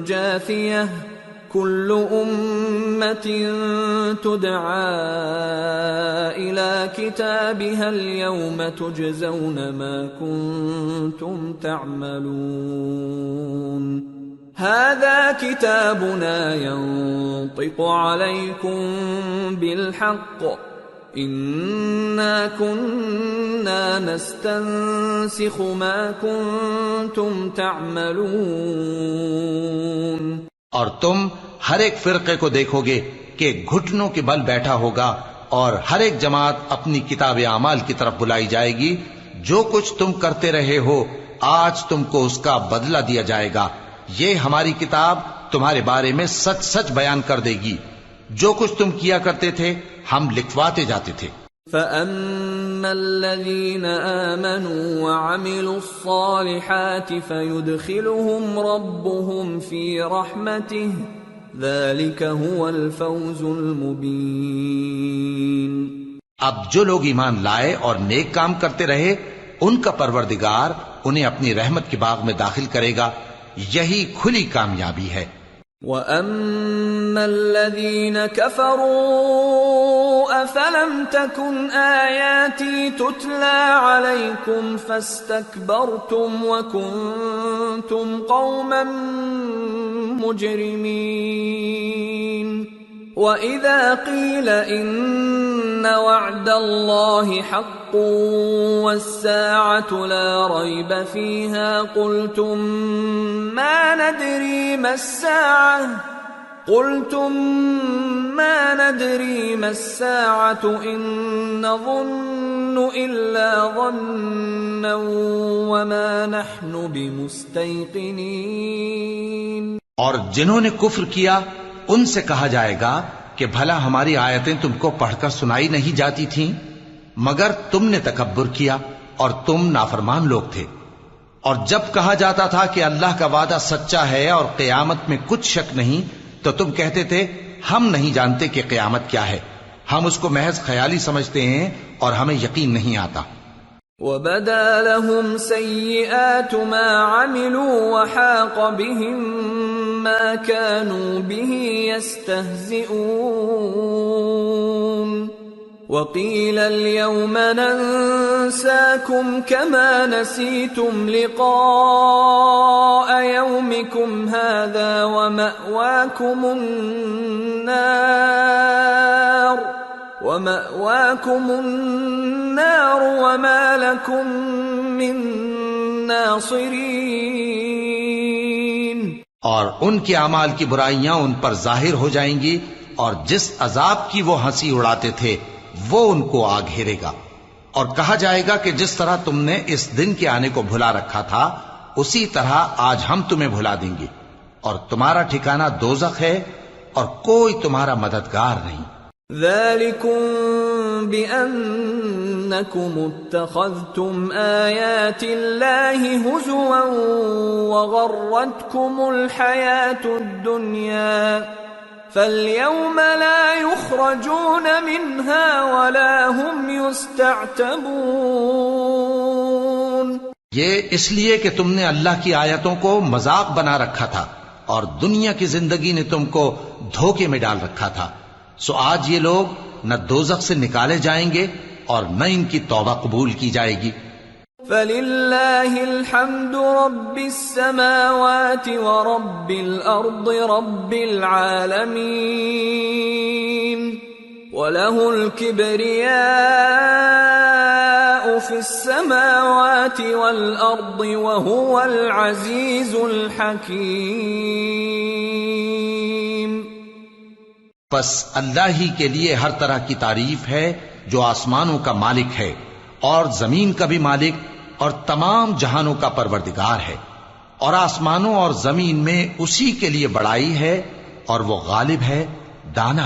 جَاثِيَةً كُلُّ أُمَّةٍ تُدْعَى إِلَى كِتَابِهَا الْيَوْمَ تُجْزَوْنَ مَا كُنتُمْ تَعْمَلُونَ هذا كتابنا ينطق عليكم بالحق إنا كنا نستنسخ ما كنتم تعملون۔ اور تم ہر ایک فرقے کو دیکھو گے کہ گھٹنوں کے بل بیٹھا ہوگا، اور ہر ایک جماعت اپنی کتاب اعمال کی طرف بلائی جائے گی۔ جو کچھ تم کرتے رہے ہو آج تم کو اس کا بدلہ دیا جائے گا۔ یہ ہماری کتاب تمہارے بارے میں سچ سچ بیان کر دے گی۔ جو کچھ تم کیا کرتے تھے ہم لکھواتے جاتے تھے۔ فَأَمَّا الَّذِينَ آمَنُوا وَعَمِلُوا الصَّالِحَاتِ فَيُدْخِلُهُمْ رَبُّهُمْ فِي رَحْمَتِهِ ذَلِكَ هُوَ الْفَوْزُ الْمُبِينُ۔ اب جو لوگ ایمان لائے اور نیک کام کرتے رہے ان کا پروردگار انہیں اپنی رحمت کے باغ میں داخل کرے گا، یہی کھلی کامیابی ہے۔ وَأَمَّا الَّذِينَ كَفَرُوا أَفَلَمْ تَكُنْ آيَاتِي تُتْلَى عَلَيْكُمْ فَاسْتَكْبَرْتُمْ وَكُنْتُمْ قَوْمًا مُجْرِمِينَ۔ وَإِذَا قِيلَ إِنَّ وَعْدَ اللَّهِ حَقٌّ وَالسَّاعَةُ لَا رَيْبَ فِيهَا قُلْتُمْ مَا نَدْرِي مَا السَّاعَةُ إِن نَّظُنُّ إِلَّا ظَنًّا وَمَا نَحْنُ بِمُسْتَيْقِنِينَ۔ اور جنہوں نے کفر کیا ان سے کہا جائے گا کہ بھلا ہماری آیتیں تم کو پڑھ کر سنائی نہیں جاتی تھیں؟ مگر تم نے تکبر کیا اور تم نافرمان لوگ تھے۔ اور جب کہا جاتا تھا کہ اللہ کا وعدہ سچا ہے اور قیامت میں کچھ شک نہیں تو تم کہتے تھے ہم نہیں جانتے کہ قیامت کیا ہے، ہم اس کو محض خیالی سمجھتے ہیں اور ہمیں یقین نہیں آتا۔ وَبَدَا لَهُمْ سَيِّئَاتُ مَا عَمِلُوا وَحَاقَ بِهِمْ مَا كَانُوا بِهِ يَسْتَهْزِئُونَ وَقِيلَ الْيَوْمَ نَنسَاكُمْ كَمَا نَسِيتُمْ لِقَاءَ يَوْمِكُمْ هَذَا وَمَأْوَاكُمُ النَّارُ وَمَا لَكُمْ مِن نَاصِرِينَ۔ اور ان کے اعمال کی برائیاں ان پر ظاہر ہو جائیں گی، اور جس عذاب کی وہ ہنسی اڑاتے تھے وہ ان کو آ گھیرے گا۔ اور کہا جائے گا کہ جس طرح تم نے اس دن کے آنے کو بھلا رکھا تھا اسی طرح آج ہم تمہیں بھلا دیں گے، اور تمہارا ٹھکانہ دوزخ ہے اور کوئی تمہارا مددگار نہیں۔ ذَلِكُمْ بِأَنَّكُمُ اتَّخَذْتُمْ آيَاتِ اللَّهِ هُزُوًا وَغَرَّتْكُمُ الْحَيَاةُ الدُّنْيَا فاليوم لا يخرجون منها ولا هم يستعتبون. یہ اس لیے کہ تم نے اللہ کی آیتوں کو مذاق بنا رکھا تھا اور دنیا کی زندگی نے تم کو دھوکے میں ڈال رکھا تھا، سو آج یہ لوگ نہ دوزخ سے نکالے جائیں گے اور نہ ان کی توبہ قبول کی جائے گی. فَلِلَّهِ الْحَمْدُ رَبِّ السَّمَاوَاتِ وَرَبِّ الْأَرْضِ رَبِّ الْعَالَمِينَ وَلَهُ الْكِبْرِيَاءُ فِي السَّمَاوَاتِ وَالْأَرْضِ وَهُوَ الْعَزِيزُ الْحَكِيمُ. پس اللہ ہی کے لیے ہر طرح کی تعریف ہے جو آسمانوں کا مالک ہے اور زمین کا بھی مالک اور تمام جہانوں کا پروردگار ہے، اور آسمانوں اور زمین میں اسی کے لیے بڑائی ہے اور وہ غالب ہے، دانا ہے.